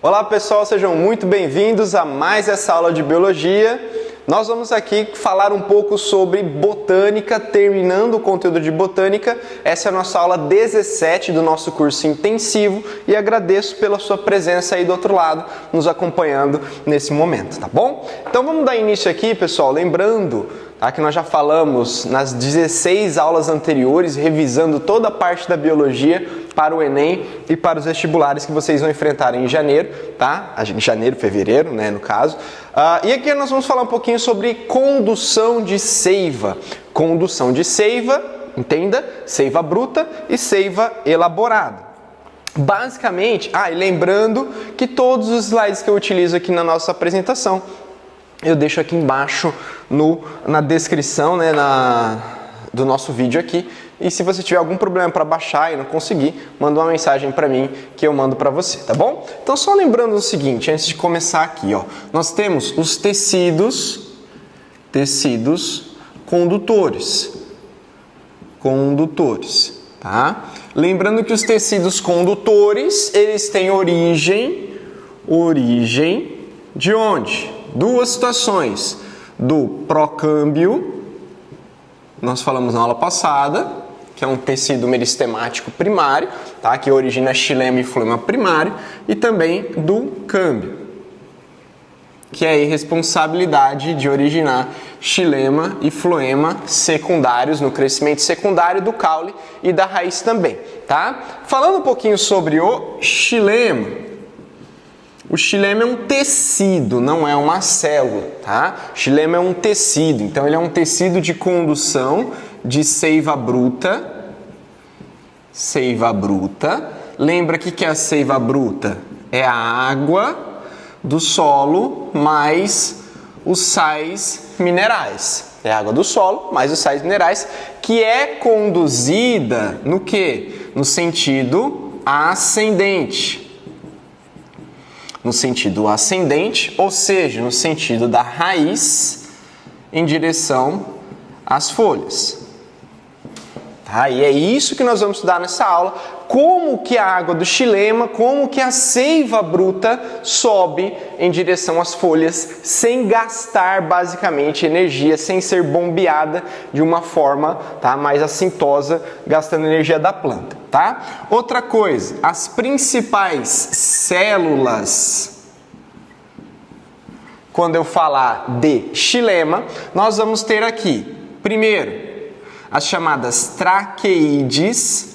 Olá pessoal, sejam muito bem-vindos a mais essa aula de Biologia. Nós vamos aqui falar um pouco sobre Botânica, terminando o conteúdo de Botânica. Essa é a nossa aula 17 do nosso curso intensivo e agradeço pela sua presença aí do outro lado, nos acompanhando nesse momento, tá bom? Então vamos dar início aqui, pessoal, lembrando que nós já falamos nas 16 aulas anteriores, revisando toda a parte da Biologia para o Enem e para os vestibulares que vocês vão enfrentar em janeiro, tá? Em janeiro, fevereiro, né, no caso. E aqui nós vamos falar um pouquinho sobre condução de seiva. Condução de seiva, entenda, seiva bruta e seiva elaborada. Basicamente, e lembrando que todos os slides que eu utilizo aqui na nossa apresentação, eu deixo aqui embaixo na descrição, né, do nosso vídeo aqui. E se você tiver algum problema para baixar e não conseguir, manda uma mensagem para mim que eu mando para você, tá bom? Então só lembrando o seguinte, antes de começar aqui, ó, nós temos os tecidos condutores, tá? Lembrando que os tecidos condutores, eles têm origem de onde? Duas situações, do procâmbio, nós falamos na aula passada, que é um tecido meristemático primário, tá? Que origina xilema e floema primário, e também do câmbio, que é a irresponsabilidade de originar xilema e floema secundários no crescimento secundário do caule e da raiz também, tá? Falando um pouquinho sobre o xilema. O xilema é um tecido, não é uma célula, tá? O xilema é um tecido, então ele é um tecido de condução de seiva bruta. Lembra que é a seiva bruta? É a água do solo mais os sais minerais. É a água do solo mais os sais minerais, que é conduzida no quê? No sentido ascendente. Ou seja, no sentido da raiz em direção às folhas. Tá? E é isso que nós vamos estudar nessa aula, como que a água do xilema, como que a seiva bruta sobe em direção às folhas sem gastar basicamente energia, sem ser bombeada de uma forma, tá, mais assintosa, gastando energia da planta. Tá? Outra coisa, as principais células, quando eu falar de xilema, nós vamos ter aqui, primeiro, as chamadas traqueídeos,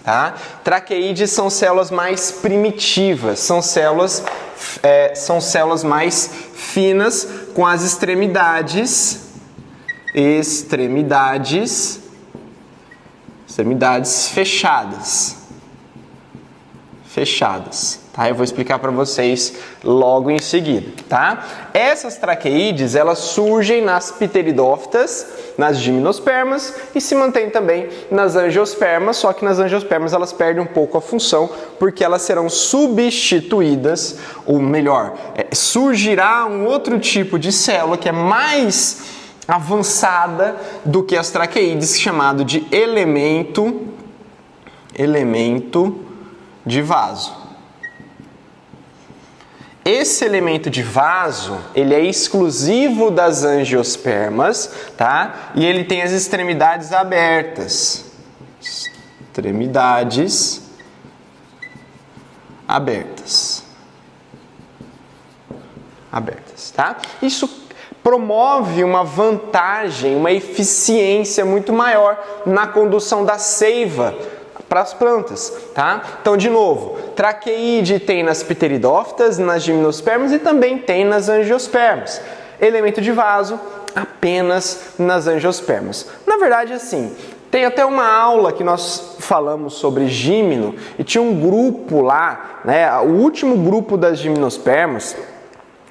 tá? Traqueídeos são células mais primitivas, são células mais finas, com as extremidades fechadas, tá? Eu vou explicar para vocês logo em seguida, tá? Essas traqueídeos, elas surgem nas pteridófitas, nas gimnospermas e se mantêm também nas angiospermas, só que nas angiospermas elas perdem um pouco a função porque elas serão substituídas, ou melhor, surgirá um outro tipo de célula que é mais avançada do que as traqueídeos, chamado de elemento de vaso. Esse elemento de vaso, ele é exclusivo das angiospermas, tá? E ele tem as extremidades abertas. Tá? Isso promove uma vantagem, uma eficiência muito maior na condução da seiva para as plantas, tá? Então, de novo, traqueíde tem nas pteridófitas, nas gimnospermas e também tem nas angiospermas. Elemento de vaso apenas nas angiospermas. Na verdade, assim, tem até uma aula que nós falamos sobre gímino e tinha um grupo lá, né? O último grupo das gimnospermas,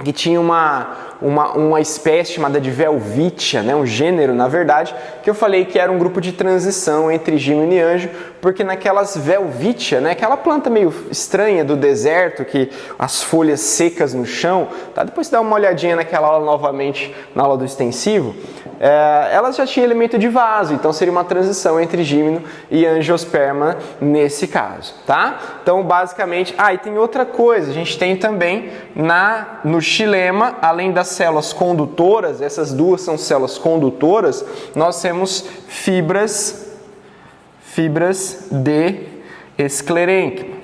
que tinha uma espécie chamada de Welwitschia, né, um gênero, na verdade, que eu falei que era um grupo de transição entre gímino e anjo, porque naquelas Welwitschia, né, aquela planta meio estranha do deserto, que as folhas secas no chão, tá? Depois dá uma olhadinha naquela aula novamente, na aula do extensivo, elas já tinham elemento de vaso, então seria uma transição entre gímeno e angiosperma nesse caso, tá? Então, basicamente... e tem outra coisa, a gente tem também no xilema, além das células condutoras, essas duas são células condutoras, nós temos fibras de esclerênquima.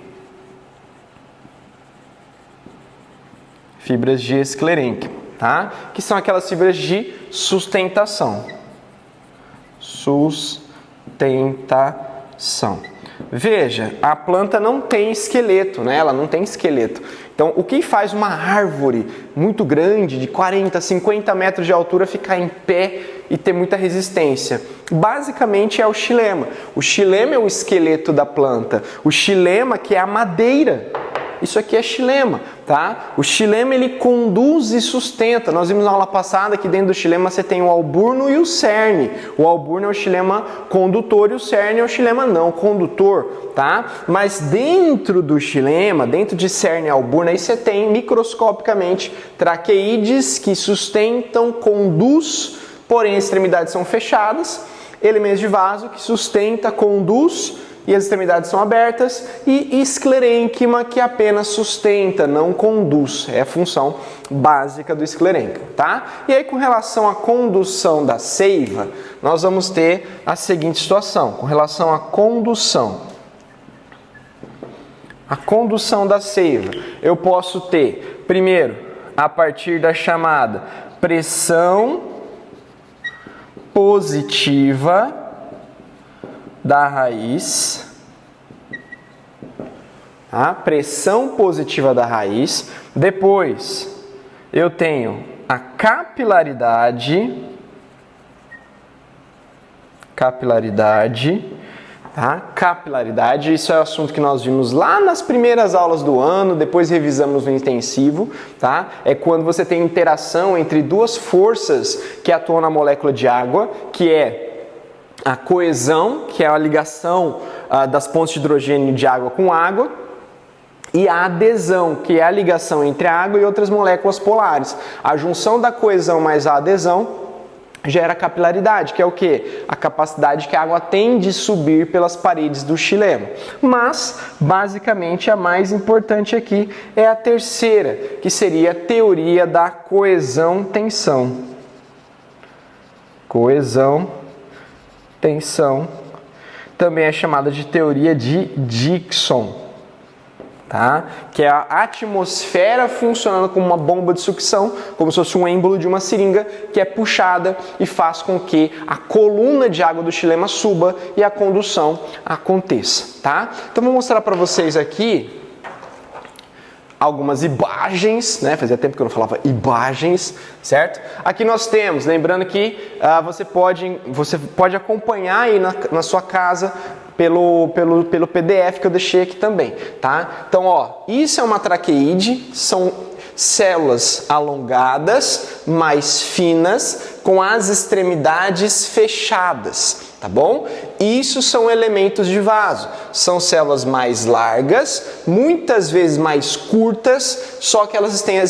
Fibras de esclerênquima, tá? Que são aquelas fibras de sustentação. Veja, a planta não tem esqueleto, né? Ela não tem esqueleto. Então, o que faz uma árvore muito grande, de 40, 50 metros de altura, ficar em pé e ter muita resistência? Basicamente é o xilema. O xilema é o esqueleto da planta. O xilema que é a madeira. Isso aqui é xilema, tá? O xilema ele conduz e sustenta. Nós vimos na aula passada que dentro do xilema você tem o alburno e o cerne. O alburno é o xilema condutor e o cerne é o xilema não condutor, tá? Mas dentro do xilema, dentro de cerne e alburno, aí você tem microscopicamente traqueídeos que sustentam, conduz, porém as extremidades são fechadas, elementos de vaso que sustenta, conduz e as extremidades são abertas, e esclerênquima que apenas sustenta, não conduz. É a função básica do esclerênquima, tá? E aí, com relação à condução da seiva, nós vamos ter a seguinte situação. Com relação à condução. A condução da seiva, eu posso ter, primeiro, a partir da chamada pressão positiva da raiz, a pressão positiva da raiz. Depois eu tenho a capilaridade, tá? Capilaridade, isso é o assunto que nós vimos lá nas primeiras aulas do ano, depois revisamos no intensivo, tá? É quando você tem interação entre duas forças que atuam na molécula de água, que é a coesão, que é a ligação das pontes de hidrogênio de água com água, e a adesão, que é a ligação entre a água e outras moléculas polares. A junção da coesão mais a adesão gera capilaridade, que é o quê? A capacidade que a água tem de subir pelas paredes do xilema. Mas, basicamente, a mais importante aqui é a terceira, que seria a teoria da coesão-tensão. Tensão, também é chamada de teoria de Dickson, tá? Que é a atmosfera funcionando como uma bomba de sucção, como se fosse um êmbolo de uma seringa que é puxada e faz com que a coluna de água do xilema suba e a condução aconteça, tá? Então vou mostrar para vocês aqui algumas imagens, né? Fazia tempo que eu não falava imagens, certo? Aqui nós temos, lembrando que você pode acompanhar aí na sua casa pelo PDF que eu deixei aqui também, tá? Então, ó, isso é uma traqueíde, são células alongadas, mais finas, com as extremidades fechadas, tá bom? Isso são elementos de vaso. São células mais largas, muitas vezes mais curtas, só que elas têm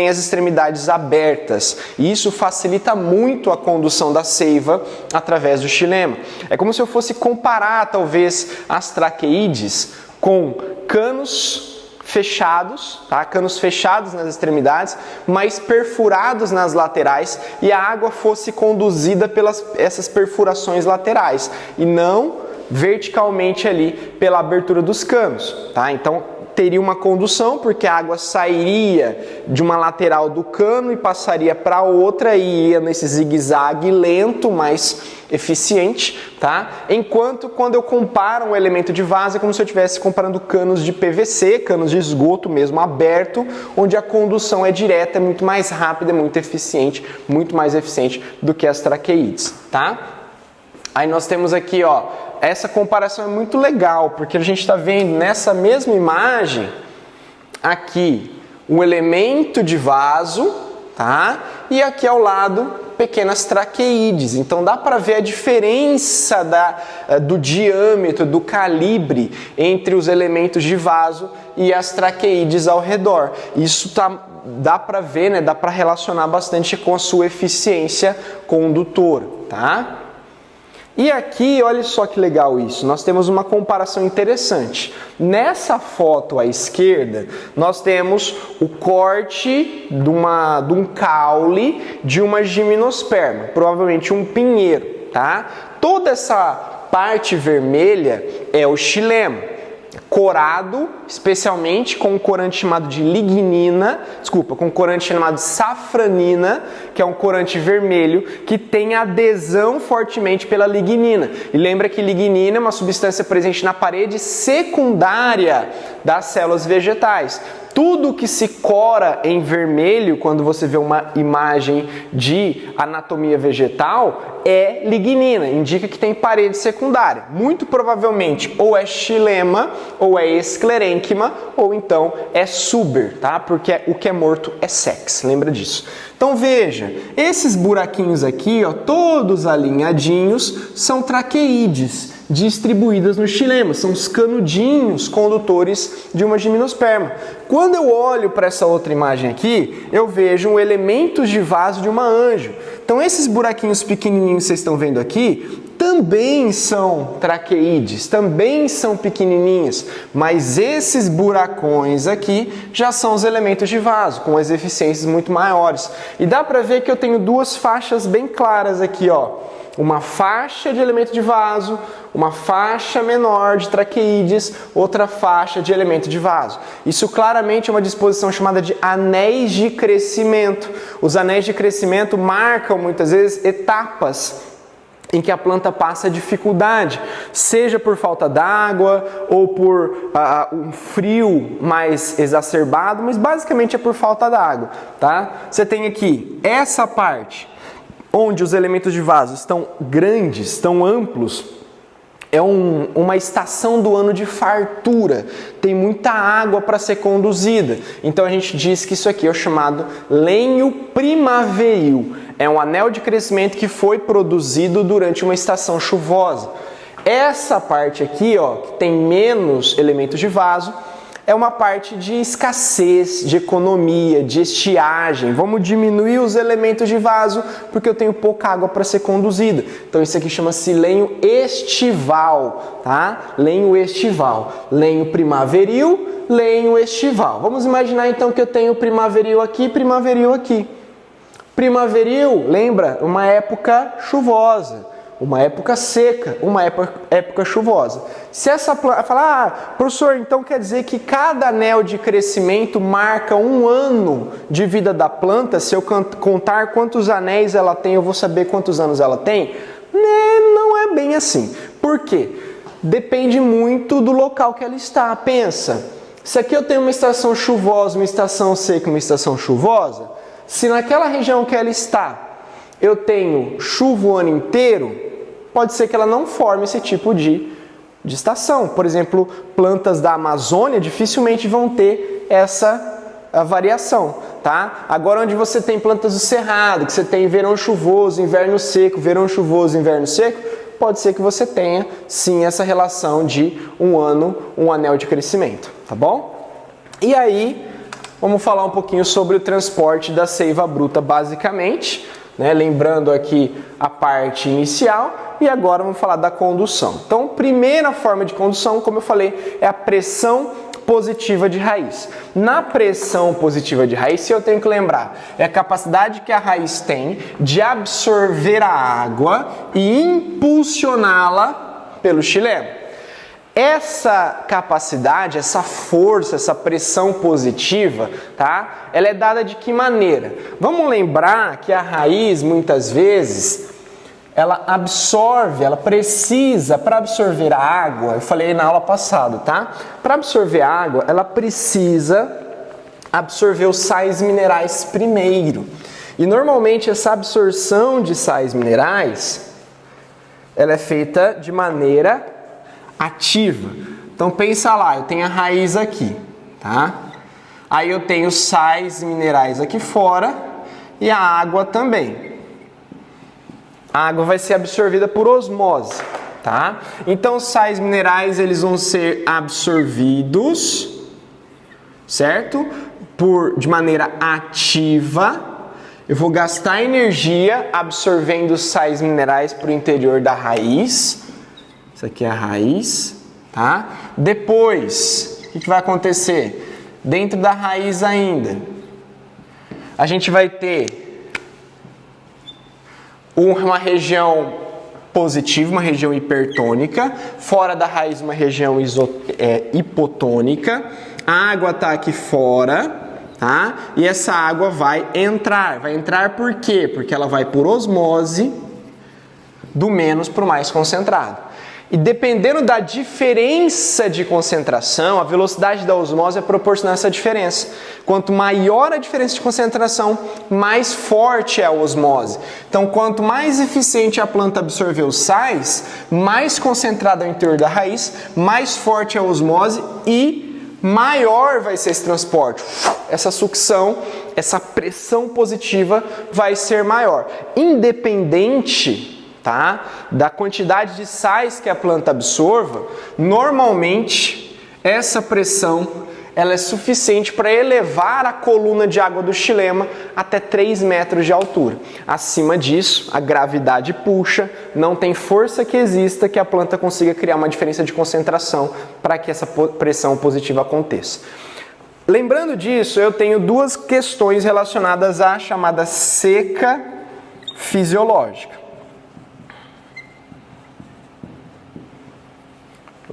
as extremidades abertas. E isso facilita muito a condução da seiva através do xilema. É como se eu fosse comparar, talvez, as traqueídees com canos fechados, tá? Canos fechados nas extremidades, mas perfurados nas laterais, e a água fosse conduzida pelas essas perfurações laterais e não verticalmente ali pela abertura dos canos, tá? Então teria uma condução, porque a água sairia de uma lateral do cano e passaria para outra e ia nesse zigue-zague lento, mas eficiente, tá? Enquanto quando eu comparo um elemento de vaso é como se eu estivesse comparando canos de PVC, canos de esgoto mesmo aberto, onde a condução é direta, é muito mais rápida, é muito eficiente, muito mais eficiente do que as traqueídes, tá? Aí nós temos aqui, ó, essa comparação é muito legal, porque a gente está vendo nessa mesma imagem aqui um elemento de vaso tá? E aqui ao lado, pequenas traqueídes. Então dá para ver a diferença do diâmetro, do calibre entre os elementos de vaso e as traqueídes ao redor. Isso dá para ver, né? Dá para relacionar bastante com a sua eficiência condutora, tá? E aqui, olha só que legal isso, nós temos uma comparação interessante. Nessa foto à esquerda, nós temos o corte de um caule de uma gimnosperma, provavelmente um pinheiro, tá? Toda essa parte vermelha é o xilema, corado, especialmente com um corante chamado de lignina, com um corante chamado safranina, que é um corante vermelho que tem adesão fortemente pela lignina. E lembra que lignina é uma substância presente na parede secundária das células vegetais. Tudo que se cora em vermelho, quando você vê uma imagem de anatomia vegetal, é lignina, indica que tem parede secundária. Muito provavelmente ou é xilema, ou é esclerênquima, ou então é suber, tá? Porque o que é morto é sex, lembra disso. Então veja, esses buraquinhos aqui, ó, todos alinhadinhos, são traqueídes distribuídas no xilema, são os canudinhos condutores de uma gimnosperma. Quando eu olho para essa outra imagem aqui, eu vejo elementos de vaso de uma anjo. Então esses buraquinhos pequenininhos que vocês estão vendo aqui, também são traqueídes, também são pequenininhos, mas esses buracões aqui já são os elementos de vaso, com as eficiências muito maiores. E dá para ver que eu tenho duas faixas bem claras aqui, ó. Uma faixa de elemento de vaso, uma faixa menor de traqueídes, outra faixa de elemento de vaso. Isso claramente é uma disposição chamada de anéis de crescimento. Os anéis de crescimento marcam muitas vezes etapas em que a planta passa dificuldade, seja por falta d'água ou por um frio mais exacerbado, mas basicamente é por falta d'água, tá? Você tem aqui essa parte onde os elementos de vaso estão grandes, estão amplos, é uma estação do ano de fartura, tem muita água para ser conduzida. Então a gente diz que isso aqui é o chamado lenho primaveril. É um anel de crescimento que foi produzido durante uma estação chuvosa. Essa parte aqui, ó, que tem menos elementos de vaso, é uma parte de escassez, de economia, de estiagem. Vamos diminuir os elementos de vaso porque eu tenho pouca água para ser conduzida. Então isso aqui chama-se lenho estival, tá? Lenho estival. Lenho primaveril, lenho estival. Vamos imaginar então que eu tenho primaveril aqui e primaveril aqui. Primaveril, lembra? Uma época chuvosa. Uma época seca, uma época chuvosa. Se essa planta falar, professor, então quer dizer que cada anel de crescimento marca um ano de vida da planta? Se eu contar quantos anéis ela tem, eu vou saber quantos anos ela tem? Não é bem assim. Por quê? Depende muito do local que ela está. Pensa, se aqui eu tenho uma estação chuvosa, uma estação seca, uma estação chuvosa, se naquela região que ela está eu tenho chuva o ano inteiro, pode ser que ela não forme esse tipo de estação. Por exemplo, plantas da Amazônia dificilmente vão ter essa variação, tá? Agora, onde você tem plantas do cerrado, que você tem verão chuvoso, inverno seco, verão chuvoso, inverno seco, pode ser que você tenha, sim, essa relação de um ano, um anel de crescimento, tá bom? E aí, vamos falar um pouquinho sobre o transporte da seiva bruta, basicamente, né? Lembrando aqui a parte inicial e agora vamos falar da condução. Então, primeira forma de condução, como eu falei, é a pressão positiva de raiz. Na pressão positiva de raiz, se eu tenho que lembrar, é a capacidade que a raiz tem de absorver a água e impulsioná-la pelo xilema. Essa capacidade, essa força, essa pressão positiva, tá? Ela é dada de que maneira? Vamos lembrar que a raiz, muitas vezes, ela absorve, ela precisa, para absorver a água, eu falei na aula passada, tá? Para absorver a água, ela precisa absorver os sais minerais primeiro. E normalmente essa absorção de sais minerais, ela é feita de maneira ativa. Então pensa lá, eu tenho a raiz aqui, tá? Aí eu tenho sais minerais aqui fora e a água também. A água vai ser absorvida por osmose, tá? Então, os sais minerais, eles vão ser absorvidos, certo? De maneira ativa. Eu vou gastar energia absorvendo os sais minerais para o interior da raiz. Isso aqui é a raiz, tá? Depois, o que vai acontecer? Dentro da raiz ainda, a gente vai ter uma região positiva, uma região hipertônica, fora da raiz uma região hipotônica, a água está aqui fora, tá? E essa água vai entrar por quê? Porque ela vai por osmose do menos para o mais concentrado. E dependendo da diferença de concentração, a velocidade da osmose é proporcional a essa diferença. Quanto maior a diferença de concentração, mais forte é a osmose. Então, quanto mais eficiente a planta absorver os sais, mais concentrada é o interior da raiz, mais forte é a osmose e maior vai ser esse transporte. Essa sucção, essa pressão positiva vai ser maior. Independente, tá, da quantidade de sais que a planta absorva, normalmente essa pressão ela é suficiente para elevar a coluna de água do xilema até 3 metros de altura. Acima disso, a gravidade puxa, não tem força que exista que a planta consiga criar uma diferença de concentração para que essa pressão positiva aconteça. Lembrando disso, eu tenho duas questões relacionadas à chamada seca fisiológica.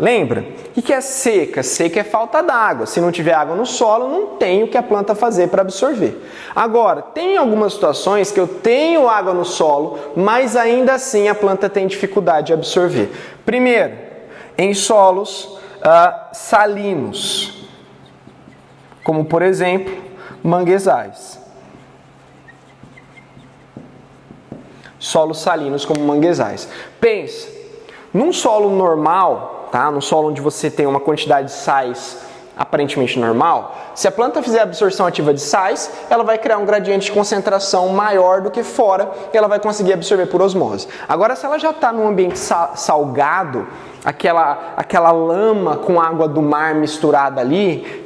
Lembra? O que é seca? Seca é falta d'água. Se não tiver água no solo, não tem o que a planta fazer para absorver. Agora, tem algumas situações que eu tenho água no solo, mas ainda assim a planta tem dificuldade de absorver. Primeiro, em solos salinos, como por exemplo, manguezais. Solos salinos como manguezais. Pensa, num solo normal, tá? No solo onde você tem uma quantidade de sais aparentemente normal, se a planta fizer absorção ativa de sais, ela vai criar um gradiente de concentração maior do que fora e ela vai conseguir absorver por osmose. Agora, se ela já está num ambiente salgado, aquela lama com água do mar misturada ali,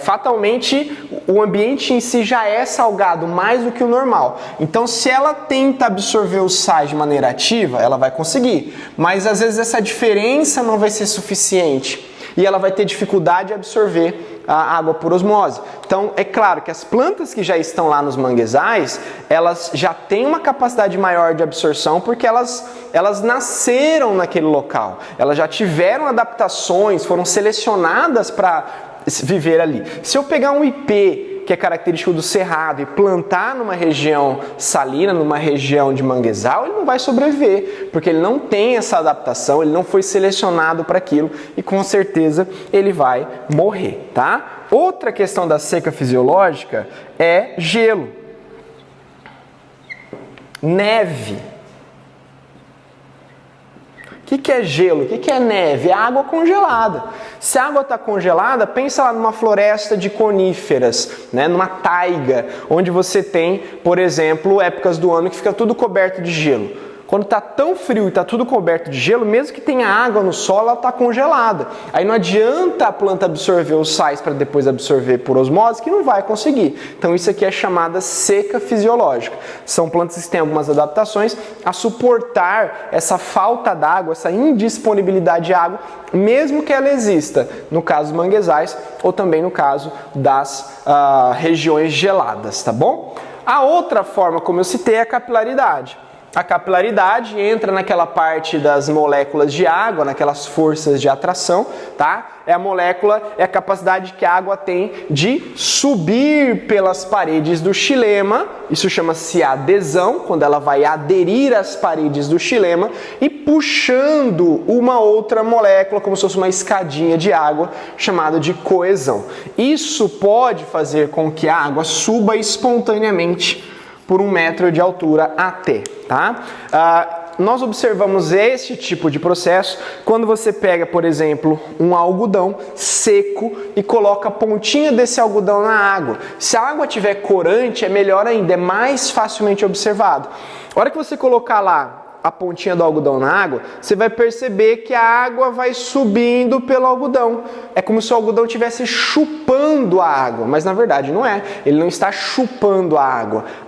fatalmente o ambiente em si já é salgado mais do que o normal. Então, se ela tenta absorver os sais de maneira ativa, ela vai conseguir. Mas às vezes essa diferença não vai ser suficiente e ela vai ter dificuldade de absorver a água por osmose. Então, é claro que as plantas que já estão lá nos manguezais, elas já têm uma capacidade maior de absorção porque elas nasceram naquele local. Elas já tiveram adaptações, foram selecionadas para viver ali. Se eu pegar um ipê, que é característico do cerrado, e plantar numa região salina, numa região de manguezal, ele não vai sobreviver, porque ele não tem essa adaptação, ele não foi selecionado para aquilo e com certeza ele vai morrer, tá? Outra questão da seca fisiológica é gelo, neve. O que é gelo? O que é neve? É água congelada. Se a água está congelada, pensa lá numa floresta de coníferas, né? Numa taiga, onde você tem, por exemplo, épocas do ano que fica tudo coberto de gelo. Quando está tão frio e está tudo coberto de gelo, mesmo que tenha água no solo, ela está congelada. Aí não adianta a planta absorver os sais para depois absorver por osmose, que não vai conseguir. Então isso aqui é chamada seca fisiológica. São plantas que têm algumas adaptações a suportar essa falta d'água, essa indisponibilidade de água, mesmo que ela exista, no caso dos manguezais ou também no caso das regiões geladas, tá bom? A outra forma, como eu citei, é a capilaridade. A capilaridade entra naquela parte das moléculas de água, naquelas forças de atração, tá? É a molécula, é a capacidade que a água tem de subir pelas paredes do xilema, isso chama-se adesão, quando ela vai aderir às paredes do xilema e puxando uma outra molécula, como se fosse uma escadinha de água, chamada de coesão. Isso pode fazer com que a água suba espontaneamente por 1 metro de altura até, tá? nós observamos esse tipo de processo quando você pega, por exemplo, um algodão seco e coloca a pontinha desse algodão na água. Se a água tiver corante, é melhor ainda, é mais facilmente observado. A hora que você colocar lá a pontinha do algodão na água, você vai perceber que a água vai subindo pelo algodão. É como se o algodão estivesse chupando a água, mas na verdade não é. Ele não está chupando a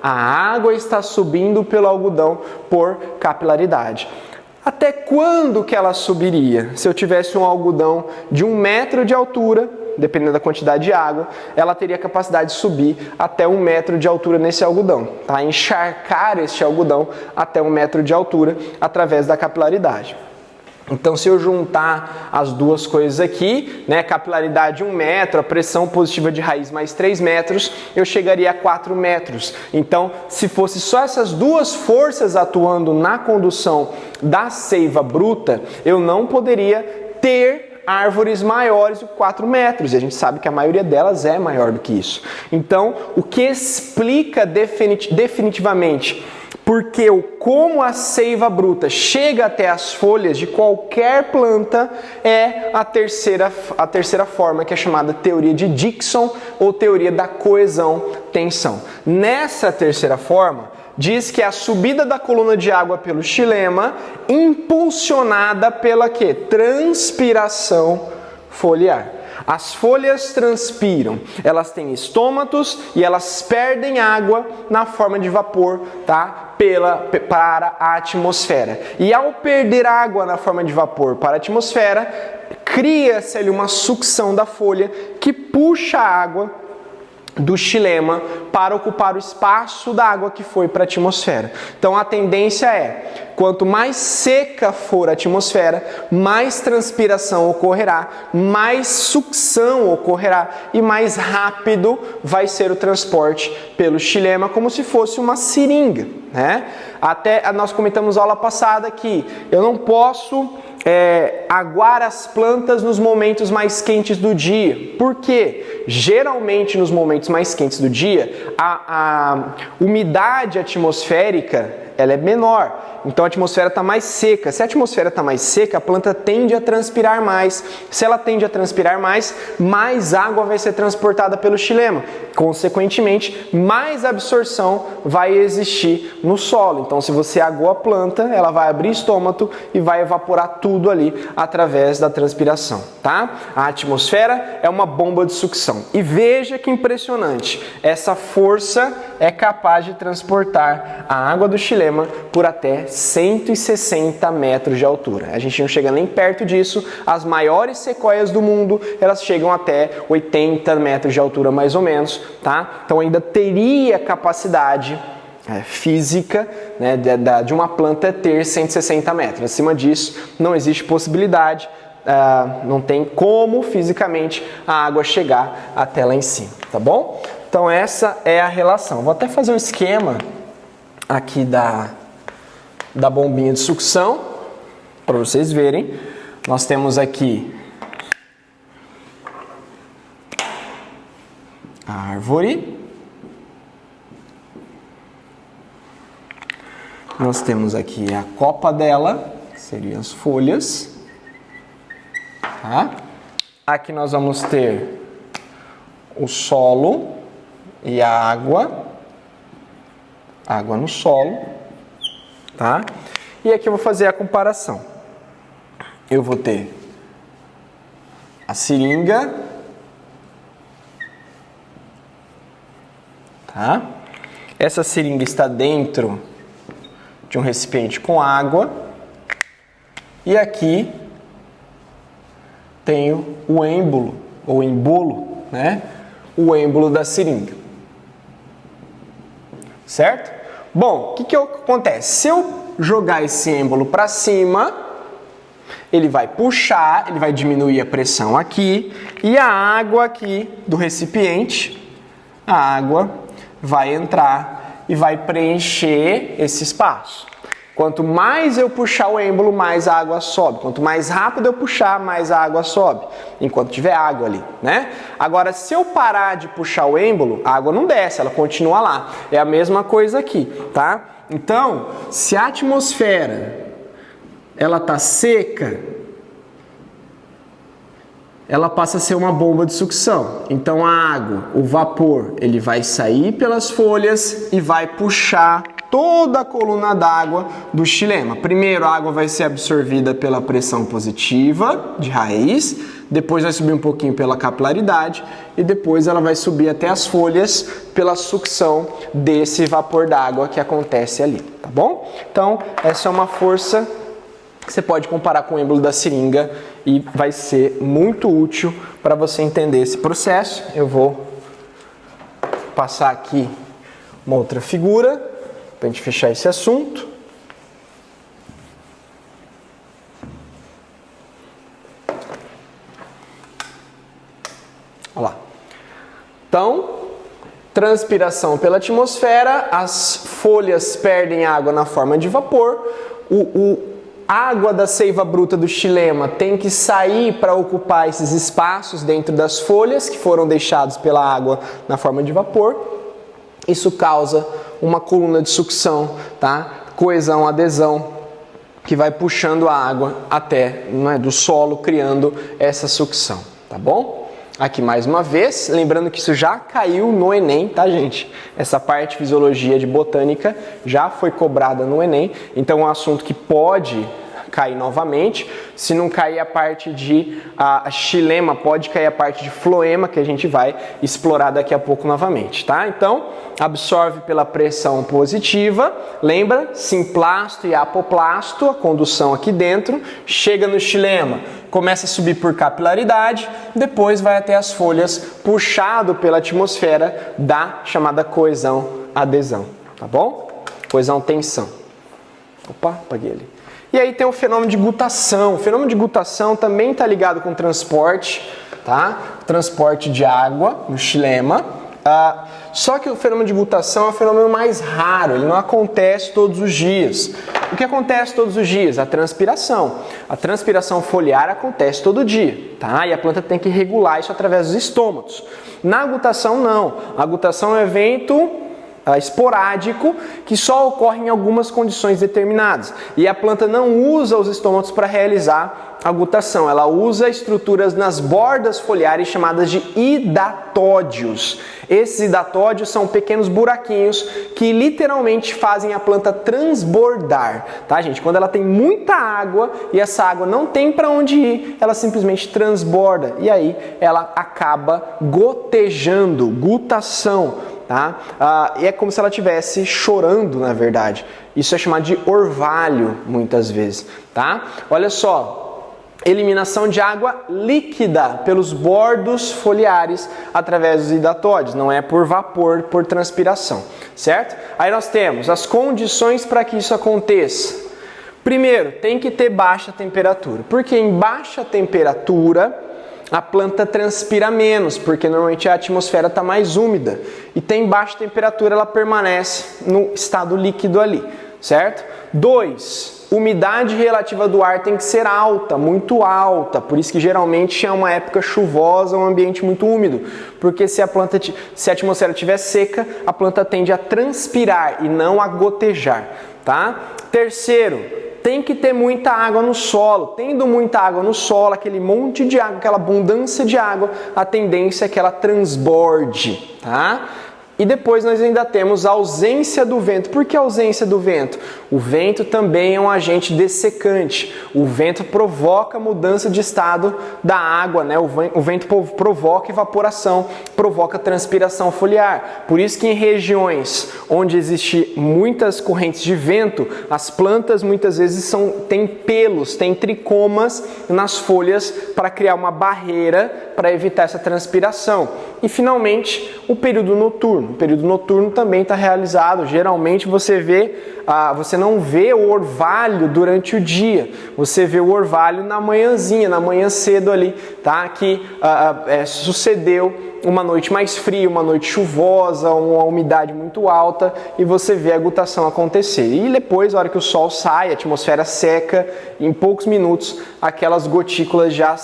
água está subindo pelo algodão por capilaridade. Até quando que ela subiria? Se eu tivesse um algodão de 1 metro de altura, dependendo da quantidade de água, ela teria capacidade de subir até 1 metro de altura nesse algodão, tá? Encharcar este algodão até 1 metro de altura através da capilaridade. Então, se eu juntar as duas coisas aqui, né, capilaridade 1 metro, a pressão positiva de raiz mais 3 metros, eu chegaria a 4 metros. Então, se fosse só essas duas forças atuando na condução da seiva bruta, eu não poderia ter árvores maiores do que 4 metros, e a gente sabe que a maioria delas é maior do que isso. Então, o que explica definitivamente porque como a seiva bruta chega até as folhas de qualquer planta é a terceira forma, que é chamada teoria de Dickson ou teoria da coesão-tensão. Nessa terceira forma, diz que é a subida da coluna de água pelo xilema impulsionada pela quê? Transpiração foliar. As folhas transpiram, elas têm estômatos e elas perdem água na forma de vapor, tá? Para a atmosfera. E ao perder água na forma de vapor para a atmosfera, cria-se ali uma sucção da folha que puxa a água do xilema para ocupar o espaço da água que foi para a atmosfera. Então a tendência é, quanto mais seca for a atmosfera, mais transpiração ocorrerá, mais sucção ocorrerá e mais rápido vai ser o transporte pelo xilema, como se fosse uma seringa, né? Até nós comentamos na aula passada que eu não posso aguar as plantas nos momentos mais quentes do dia. Por quê? Geralmente nos momentos mais quentes do dia, a umidade atmosférica ela é menor, então a atmosfera está mais seca. Se a atmosfera está mais seca, a planta tende a transpirar mais. Se ela tende a transpirar mais, mais água vai ser transportada pelo xilema. Consequentemente, mais absorção vai existir no solo. Então, se você aguou a planta, ela vai abrir estômago e vai evaporar tudo ali através da transpiração, tá? A atmosfera é uma bomba de sucção. E veja que impressionante, essa força é capaz de transportar a água do xilema por até 160 metros de altura. A gente não chega nem perto disso. As maiores sequoias do mundo, elas chegam até 80 metros de altura mais ou menos, tá? Então ainda teria capacidade física, né, de uma planta ter 160 metros. Acima disso, não existe possibilidade, não tem como fisicamente a água chegar até lá em cima, tá bom? Então essa é a relação. Vou até fazer um esquema aqui da bombinha de sucção para vocês verem. Nós temos aqui a árvore, nós temos aqui a copa dela, que seriam as folhas, tá? Aqui nós vamos ter o solo e a água no solo, tá? E aqui eu vou fazer a comparação. Eu vou ter a seringa, tá? Essa seringa está dentro de um recipiente com água e aqui tenho o êmbolo ou embolo, né? O êmbolo da seringa. Certo? Bom, o que acontece? Se eu jogar esse êmbolo para cima, ele vai puxar, ele vai diminuir a pressão aqui e a água aqui do recipiente, a água vai entrar e vai preencher esse espaço. Quanto mais eu puxar o êmbolo, mais a água sobe. Quanto mais rápido eu puxar, mais a água sobe. Enquanto tiver água ali, né? Agora, se eu parar de puxar o êmbolo, a água não desce, ela continua lá. É a mesma coisa aqui, tá? Então, se a atmosfera ela tá seca, ela passa a ser uma bomba de sucção. Então a água, o vapor, ele vai sair pelas folhas e vai puxar toda a coluna d'água do xilema. Primeiro a água vai ser absorvida pela pressão positiva de raiz, depois vai subir um pouquinho pela capilaridade e depois ela vai subir até as folhas pela sucção desse vapor d'água que acontece ali, tá bom? Então essa é uma força que você pode comparar com o êmbolo da seringa e vai ser muito útil para você entender esse processo. Eu vou passar aqui uma outra figura para a gente fechar esse assunto. Olha lá. Então, transpiração pela atmosfera, as folhas perdem água na forma de vapor, a água da seiva bruta do xilema tem que sair para ocupar esses espaços dentro das folhas que foram deixados pela água na forma de vapor. Isso causa uma coluna de sucção, tá? Coesão, adesão, que vai puxando a água até, do solo, criando essa sucção, tá bom? Aqui mais uma vez, lembrando que isso já caiu no Enem, tá, gente? Essa parte de fisiologia de botânica já foi cobrada no Enem, então é um assunto que pode cair novamente. Se não cair a parte de xilema, pode cair a parte de floema, que a gente vai explorar daqui a pouco novamente, tá? Então, absorve pela pressão positiva, lembra? Simplasto e apoplasto, a condução aqui dentro, chega no xilema, começa a subir por capilaridade, depois vai até as folhas, puxado pela atmosfera da chamada coesão, adesão, tá bom? Coesão, tensão. Opa, apaguei ali. E aí tem o fenômeno de gutação. O fenômeno de gutação também está ligado com transporte, tá? Transporte de água no xilema. Só que o fenômeno de gutação é um fenômeno mais raro, ele não acontece todos os dias. O que acontece todos os dias? A transpiração. A transpiração foliar acontece todo dia, tá? E a planta tem que regular isso através dos estômatos. Na gutação, não. A gutação é um evento esporádico que só ocorre em algumas condições determinadas. E a planta não usa os estômatos para realizar a gutação. Ela usa estruturas nas bordas foliares chamadas de hidatódios. Esses hidatódios são pequenos buraquinhos que literalmente fazem a planta transbordar, tá, gente? Quando ela tem muita água e essa água não tem para onde ir, ela simplesmente transborda e aí ela acaba gotejando, gutação, tá? E é como se ela estivesse chorando, na verdade. Isso é chamado de orvalho, muitas vezes, tá? Olha só. Eliminação de água líquida pelos bordos foliares através dos hidatódios, não é por vapor, por transpiração, certo? Aí nós temos as condições para que isso aconteça. Primeiro, tem que ter baixa temperatura, porque em baixa temperatura a planta transpira menos, porque normalmente a atmosfera está mais úmida e tem baixa temperatura, ela permanece no estado líquido ali, certo? 2. Umidade relativa do ar tem que ser alta, muito alta, por isso que geralmente é uma época chuvosa, um ambiente muito úmido, porque se a atmosfera estiver seca, a planta tende a transpirar e não a gotejar, tá? Terceiro, tem que ter muita água no solo. Tendo muita água no solo, aquele monte de água, aquela abundância de água, a tendência é que ela transborde, tá? E depois nós ainda temos a ausência do vento. Por que a ausência do vento? O vento também é um agente dessecante. O vento provoca mudança de estado da água, né? O vento provoca evaporação, provoca transpiração foliar. Por isso que em regiões onde existem muitas correntes de vento, as plantas muitas vezes têm pelos, têm tricomas nas folhas para criar uma barreira para evitar essa transpiração. E finalmente, o período noturno. noturno. O período noturno também está realizado. Geralmente você não vê o orvalho durante o dia. Você vê o orvalho na manhãzinha, na manhã cedo ali, tá? Que sucedeu uma noite mais fria, uma noite chuvosa, uma umidade muito alta e você vê a gutação acontecer. E depois, na hora que o sol sai, a atmosfera seca, em poucos minutos aquelas gotículas já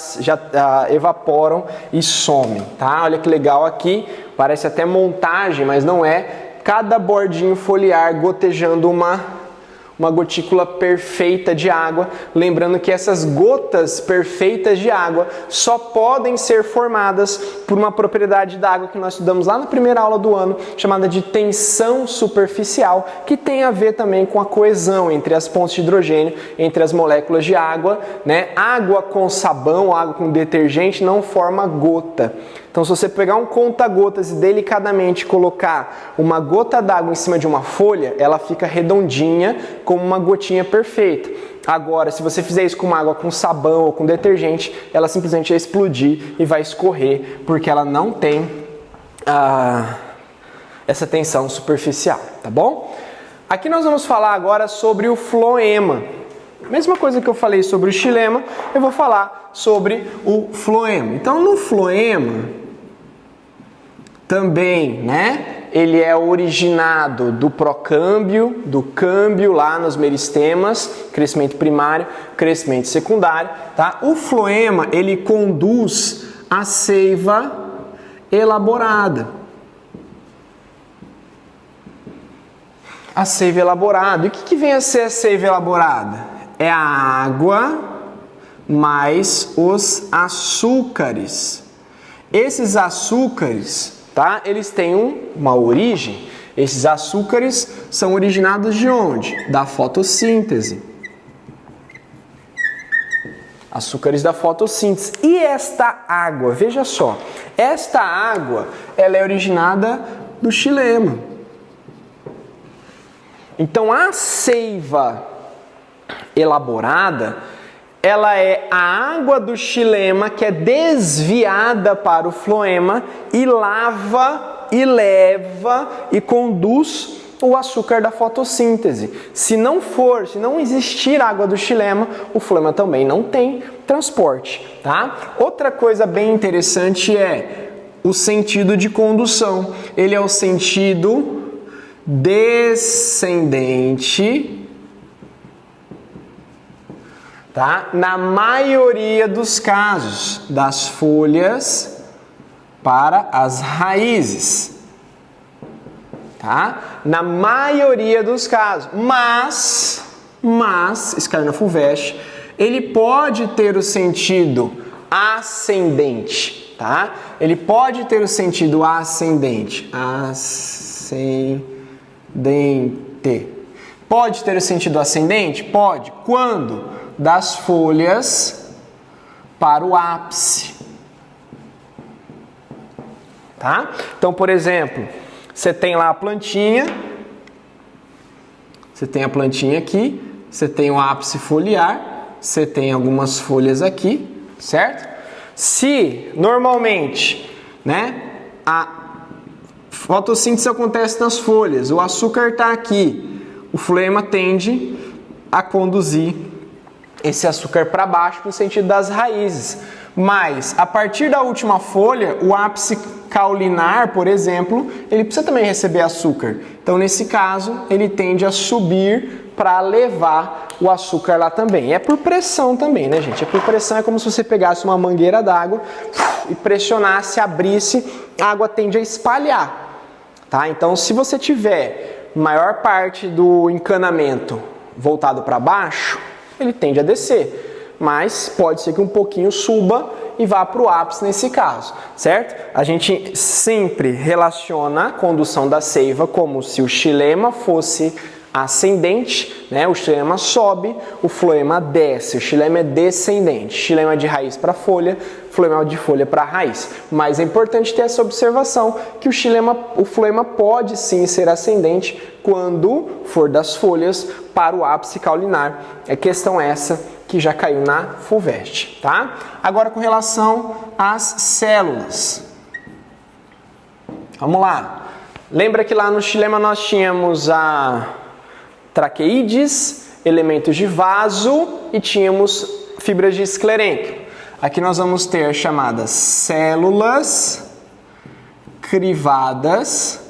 evaporam e somem, tá? Olha que legal aqui, parece até montagem, mas não é. Cada bordinho foliar gotejando uma gotícula perfeita de água, lembrando que essas gotas perfeitas de água só podem ser formadas por uma propriedade da água que nós estudamos lá na primeira aula do ano, chamada de tensão superficial, que tem a ver também com a coesão entre as pontes de hidrogênio, entre as moléculas de água, né? Água com sabão, água com detergente não forma gota. Então, se você pegar um conta-gotas e delicadamente colocar uma gota d'água em cima de uma folha, ela fica redondinha, como uma gotinha perfeita. Agora, se você fizer isso com uma água com sabão ou com detergente, ela simplesmente vai explodir e vai escorrer, porque ela não tem essa tensão superficial, tá bom? Aqui nós vamos falar agora sobre o floema. Mesma coisa que eu falei sobre o xilema, eu vou falar sobre o floema. Então, no floema, também, né, ele é originado do procâmbio, do câmbio lá nos meristemas, crescimento primário, crescimento secundário, tá? O floema, ele conduz a seiva elaborada. A seiva elaborada. E o que vem a ser a seiva elaborada? É a água mais os açúcares. Esses açúcares, tá? Eles têm uma origem. Esses açúcares são originados de onde? Da fotossíntese. Açúcares da fotossíntese. E esta água, veja só, esta água, ela é originada do xilema. Então a seiva elaborada, ela é a água do xilema que é desviada para o floema e lava e leva e conduz o açúcar da fotossíntese. Se não existir água do xilema, o floema também não tem transporte, tá? Outra coisa bem interessante é o sentido de condução. Ele é o sentido descendente, tá? Na maioria dos casos, das folhas para as raízes, tá? Na maioria dos casos, mas Scarna fulvestre, ele pode ter o sentido ascendente, tá? Ele pode ter o sentido ascendente, Pode ter o sentido ascendente? Pode. Quando? Das folhas para o ápice. Tá? Então, por exemplo, você tem lá a plantinha, você tem a plantinha aqui, você tem o ápice foliar, você tem algumas folhas aqui, certo? Se normalmente, né, a fotossíntese acontece nas folhas, o açúcar está aqui, o floema tende a conduzir esse açúcar para baixo no sentido das raízes. Mas a partir da última folha, o ápice caulinar, por exemplo, ele precisa também receber açúcar. Então, nesse caso, ele tende a subir para levar o açúcar lá também. É por pressão também, né, gente? É por pressão, é como se você pegasse uma mangueira d'água e pressionasse, abrisse, a água tende a espalhar. Tá? Então, se você tiver maior parte do encanamento voltado para baixo, ele tende a descer, mas pode ser que um pouquinho suba e vá para o ápice nesse caso, certo? A gente sempre relaciona a condução da seiva como se o xilema fosse ascendente, né? O xilema sobe, o floema desce, o xilema é descendente, xilema de raiz para folha, floema de folha para raiz. Mas é importante ter essa observação que o floema pode sim ser ascendente quando for das folhas para o ápice caulinar. É questão essa que já caiu na fulvestre, tá? Agora com relação às células. Vamos lá. Lembra que lá no xilema nós tínhamos a traqueídes, elementos de vaso e tínhamos fibras de esclerênquima. Aqui nós vamos ter as chamadas células crivadas,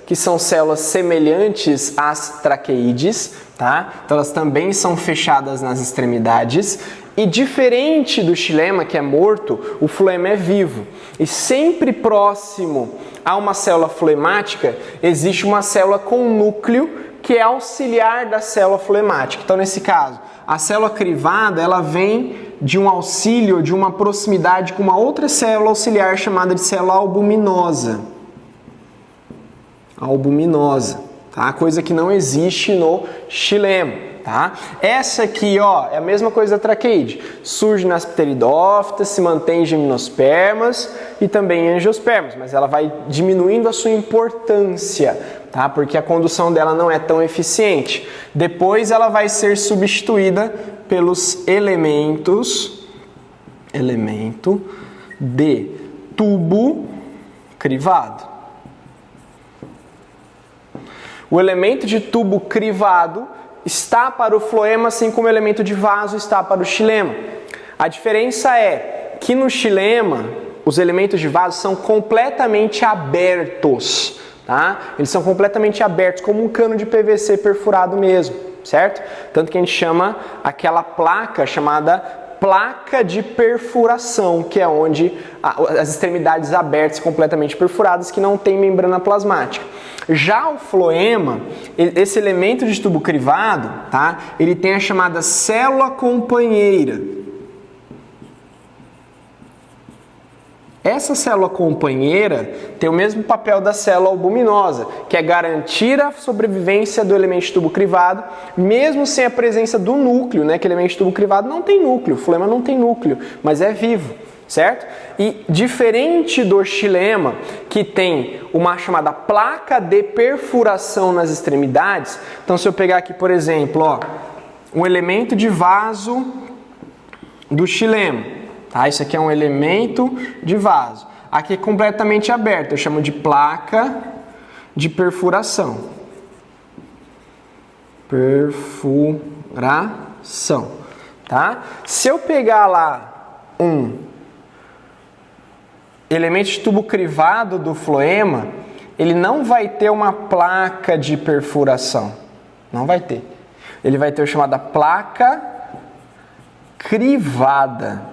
que são células semelhantes às traqueídes, tá? Então elas também são fechadas nas extremidades. E diferente do xilema, que é morto, o floema é vivo. E sempre próximo a uma célula floemática, existe uma célula com núcleo que é auxiliar da célula floemática. Então, nesse caso, a célula crivada, ela vem de um auxílio, de uma proximidade com uma outra célula auxiliar chamada de célula albuminosa. Tá? Coisa que não existe no xilema. Tá? Essa aqui, ó, é a mesma coisa da traqueide. Surge nas pteridófitas, se mantém em gimnospermas e também em angiospermas, mas ela vai diminuindo a sua importância, tá? Porque a condução dela não é tão eficiente. Depois ela vai ser substituída pelos elemento de tubo crivado. O elemento de tubo crivado está para o floema, assim como o elemento de vaso está para o xilema. A diferença é que no xilema, os elementos de vaso são completamente abertos, tá? Eles são completamente abertos, como um cano de PVC perfurado mesmo, certo? Tanto que a gente chama aquela placa chamada placa de perfuração, que é onde as extremidades abertas completamente perfuradas que não tem membrana plasmática. Já o floema, esse elemento de tubo crivado, tá? Ele tem a chamada célula companheira. Essa célula companheira tem o mesmo papel da célula albuminosa, que é garantir a sobrevivência do elemento de tubo crivado, mesmo sem a presença do núcleo, né? Que o elemento de tubo crivado não tem núcleo, o floema não tem núcleo, mas é vivo, certo? E diferente do xilema, que tem uma chamada placa de perfuração nas extremidades, então se eu pegar aqui, por exemplo, ó, um elemento de vaso do xilema, tá? Isso aqui é um elemento de vaso. Aqui é completamente aberto, eu chamo de placa de perfuração. Perfuração, tá? Se eu pegar lá um elemento de tubo crivado do floema, ele não vai ter uma placa de perfuração. Não vai ter. Ele vai ter a chamada placa crivada.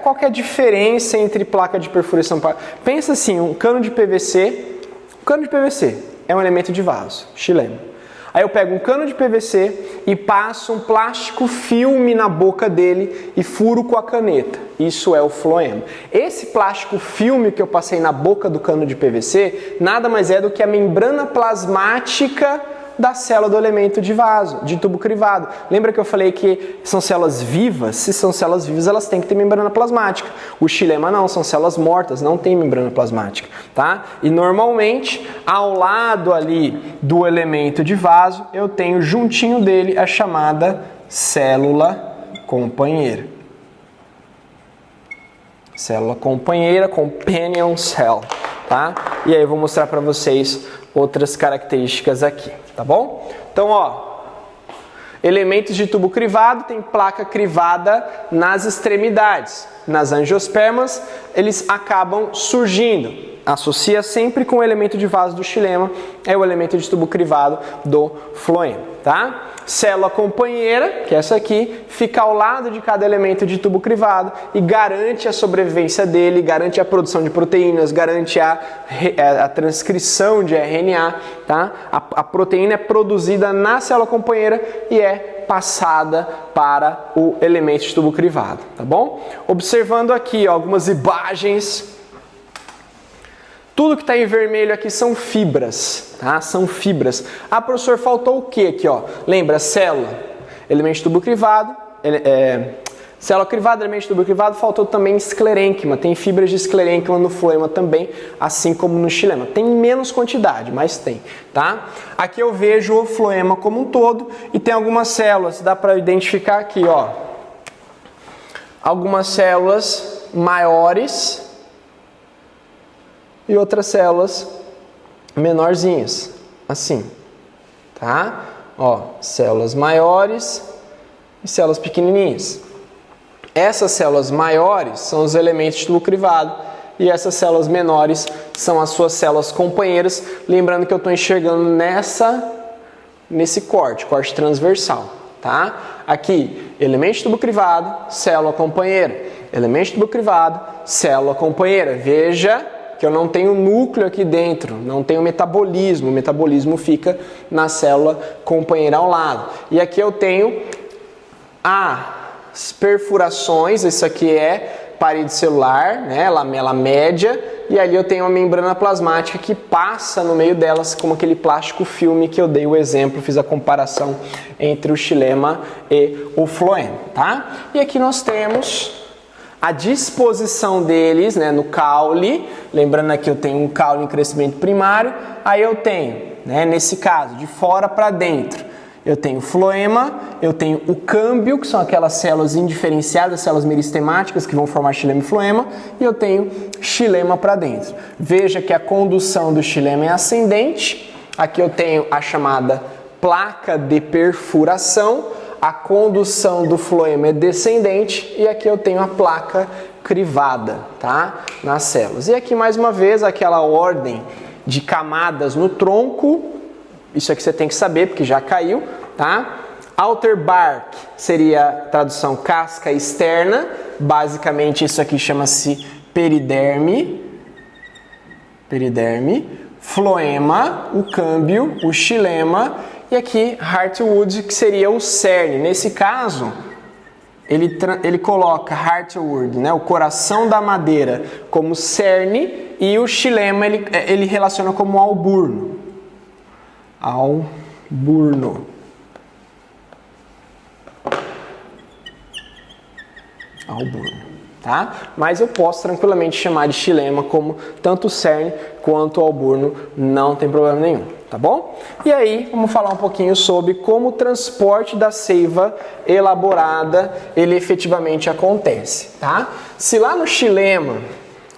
Qual que é a diferença entre placa de perfuração? Pensa assim, um cano de PVC. Um cano de PVC é um elemento de vaso, xilema. Aí eu pego um cano de PVC e passo um plástico filme na boca dele e furo com a caneta. Isso é o floema. Esse plástico filme que eu passei na boca do cano de PVC nada mais é do que a membrana plasmática da célula do elemento de vaso, de tubo crivado. Lembra que eu falei que são células vivas? Se são células vivas, elas têm que ter membrana plasmática. O xilema não, são células mortas, não tem membrana plasmática, tá? E normalmente, ao lado ali do elemento de vaso, eu tenho juntinho dele a chamada célula companheira. Célula companheira, companion cell, tá? E aí eu vou mostrar para vocês outras características aqui, tá bom? Então, ó, elementos de tubo crivado tem placa crivada nas extremidades. Nas angiospermas, eles acabam surgindo. Associa sempre com o elemento de vaso do xilema, é o elemento de tubo crivado do floema, tá? Célula companheira, que é essa aqui, fica ao lado de cada elemento de tubo crivado e garante a sobrevivência dele, garante a produção de proteínas, garante a transcrição de RNA, tá? A proteína é produzida na célula companheira e é passada para o elemento de tubo crivado, tá bom? Observando aqui ó, algumas imagens. Tudo que está em vermelho aqui são fibras, tá? São fibras. Ah, professor, faltou o que aqui, ó? Lembra, célula, elemento de tubo crivado, célula crivada, elemento de tubo crivado, faltou também esclerênquima. Tem fibras de esclerênquima no floema também, assim como no xilema. Tem menos quantidade, mas tem, tá? Aqui eu vejo o floema como um todo e tem algumas células, dá para identificar aqui, ó. Algumas células maiores e outras células menorzinhas, assim, tá? Ó, células maiores e células pequenininhas. Essas células maiores são os elementos de tubo crivado e essas células menores são as suas células companheiras. Lembrando que eu estou enxergando nesse corte transversal, tá? Aqui, elemento de tubo crivado, célula companheira. Elemento de tubo crivado, célula companheira. Veja que eu não tenho núcleo aqui dentro, não tenho metabolismo. O metabolismo fica na célula companheira ao lado. E aqui eu tenho as perfurações, isso aqui é parede celular, né, lamela média, e ali eu tenho uma membrana plasmática que passa no meio delas como aquele plástico filme que eu dei o exemplo, fiz a comparação entre o xilema e o floema, tá? E aqui nós temos a disposição deles, né, no caule. Lembrando aqui eu tenho um caule em crescimento primário, aí eu tenho, né, nesse caso, de fora para dentro, eu tenho floema, eu tenho o câmbio, que são aquelas células indiferenciadas, células meristemáticas que vão formar xilema e floema, e eu tenho xilema para dentro. Veja que a condução do xilema é ascendente, aqui eu tenho a chamada placa de perfuração, a condução do floema é descendente e aqui eu tenho a placa crivada, tá? Nas células. E aqui mais uma vez aquela ordem de camadas no tronco, isso aqui você tem que saber porque já caiu, tá? Outer bark seria a tradução casca externa, basicamente isso aqui chama-se periderme, floema, o câmbio, o xilema, e aqui heartwood, que seria o cerne. Nesse caso, ele coloca heartwood, né, o coração da madeira, como cerne, e o xilema ele relaciona como alburno. Alburno. Tá? Mas eu posso tranquilamente chamar de xilema, como tanto o cerne quanto o alburno, não tem problema nenhum, tá bom? E aí, vamos falar um pouquinho sobre como o transporte da seiva elaborada, ele efetivamente acontece, tá? Se lá no xilema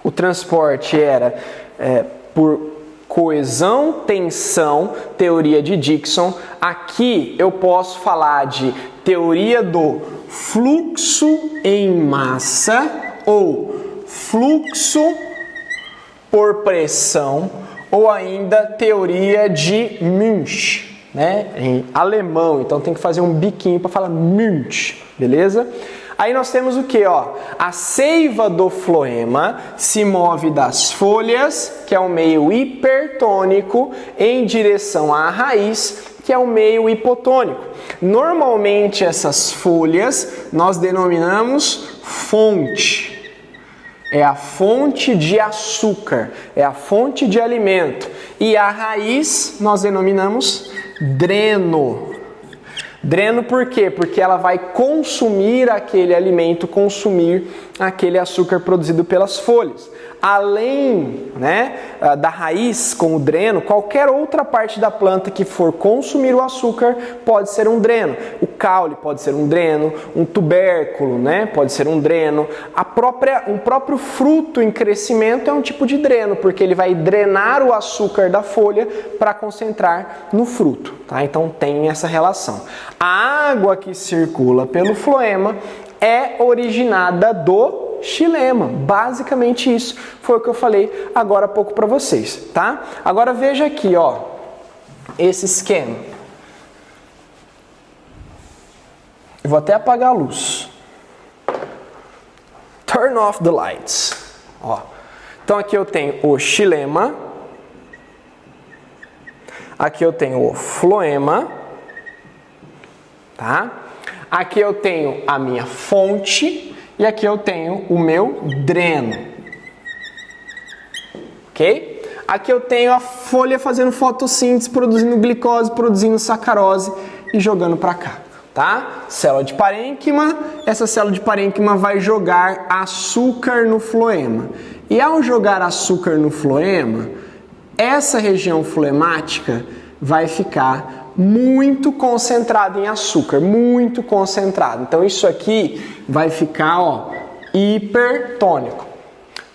o transporte era por coesão, tensão, teoria de Dickson, aqui eu posso falar de teoria do fluxo em massa ou fluxo por pressão, ou ainda teoria de Münch, né, em alemão, então tem que fazer um biquinho para falar Münch, beleza? Aí nós temos o que, ó? A seiva do floema se move das folhas, que é o meio hipertônico, em direção à raiz, que é o meio hipotônico. Normalmente essas folhas nós denominamos fonte. É a fonte de açúcar, é a fonte de alimento. E a raiz nós denominamos dreno. Dreno por quê? Porque ela vai consumir aquele alimento, consumir aquele açúcar produzido pelas folhas. Além, né, da raiz com o dreno, qualquer outra parte da planta que for consumir o açúcar pode ser um dreno. O caule pode ser um dreno, um tubérculo, né, pode ser um dreno. Um próprio fruto em crescimento é um tipo de dreno, porque ele vai drenar o açúcar da folha para concentrar no fruto, tá? Então tem essa relação. A água que circula pelo floema é originada do xilema, basicamente isso foi o que eu falei agora há pouco para vocês, tá? Agora veja aqui, ó, esse esquema. Eu vou até apagar a luz. Turn off the lights. Ó. Então aqui eu tenho o xilema, aqui eu tenho o floema, tá? Aqui eu tenho a minha fonte. E aqui eu tenho o meu dreno, ok? Aqui eu tenho a folha fazendo fotossíntese, produzindo glicose, produzindo sacarose e jogando para cá, tá? Célula de parênquima, essa célula de parênquima vai jogar açúcar no floema. E ao jogar açúcar no floema, essa região floemática vai ficar muito concentrado em açúcar, muito concentrado. Então isso aqui vai ficar, ó, hipertônico.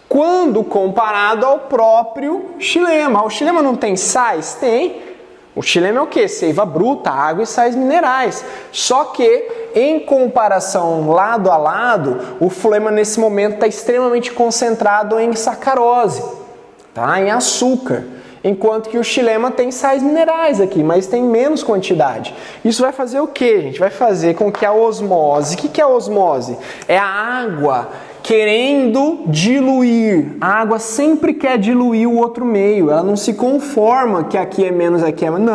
Quando comparado ao próprio xilema. O xilema não tem sais? Tem. O xilema é o quê? Seiva bruta, água e sais minerais. Só que, em comparação lado a lado, o floema nesse momento está extremamente concentrado em sacarose, tá? Em açúcar. Enquanto que o xilema tem sais minerais aqui, mas tem menos quantidade. Isso vai fazer o quê, gente? Vai fazer com que a osmose... O que é a osmose? É a água querendo diluir. A água sempre quer diluir o outro meio. Ela não se conforma que aqui é menos, aqui é menos.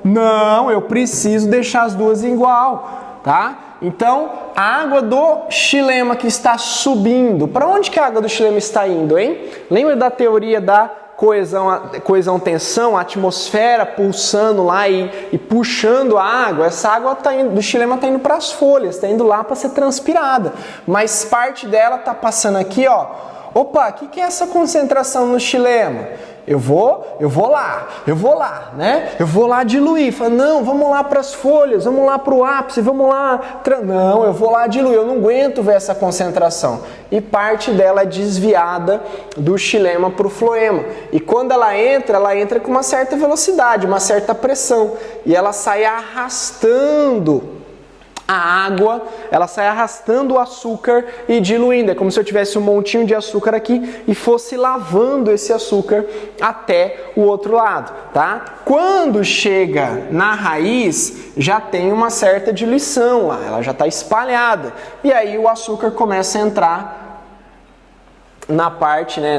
Não, eu preciso deixar as duas igual, tá? Então, a água do xilema que está subindo. Para onde que a água do xilema está indo, hein? Lembra da teoria da coesão-tensão, a atmosfera pulsando lá e puxando a água? Essa água do xilema está indo para as folhas, está indo lá para ser transpirada, mas parte dela está passando aqui, ó. Opa, o que é essa concentração no xilema? Eu vou lá, né? Eu vou lá diluir. Fala, não, vamos lá para as folhas, vamos lá para o ápice, vamos lá. Não, eu vou lá diluir, eu não aguento ver essa concentração. E parte dela é desviada do xilema para o floema. E quando ela entra com uma certa velocidade, uma certa pressão. E ela sai arrastando a água, ela sai arrastando o açúcar e diluindo. É como se eu tivesse um montinho de açúcar aqui e fosse lavando esse açúcar até o outro lado, tá? Quando chega na raiz, já tem uma certa diluição lá, ela já está espalhada. E aí o açúcar começa a entrar na parte, né,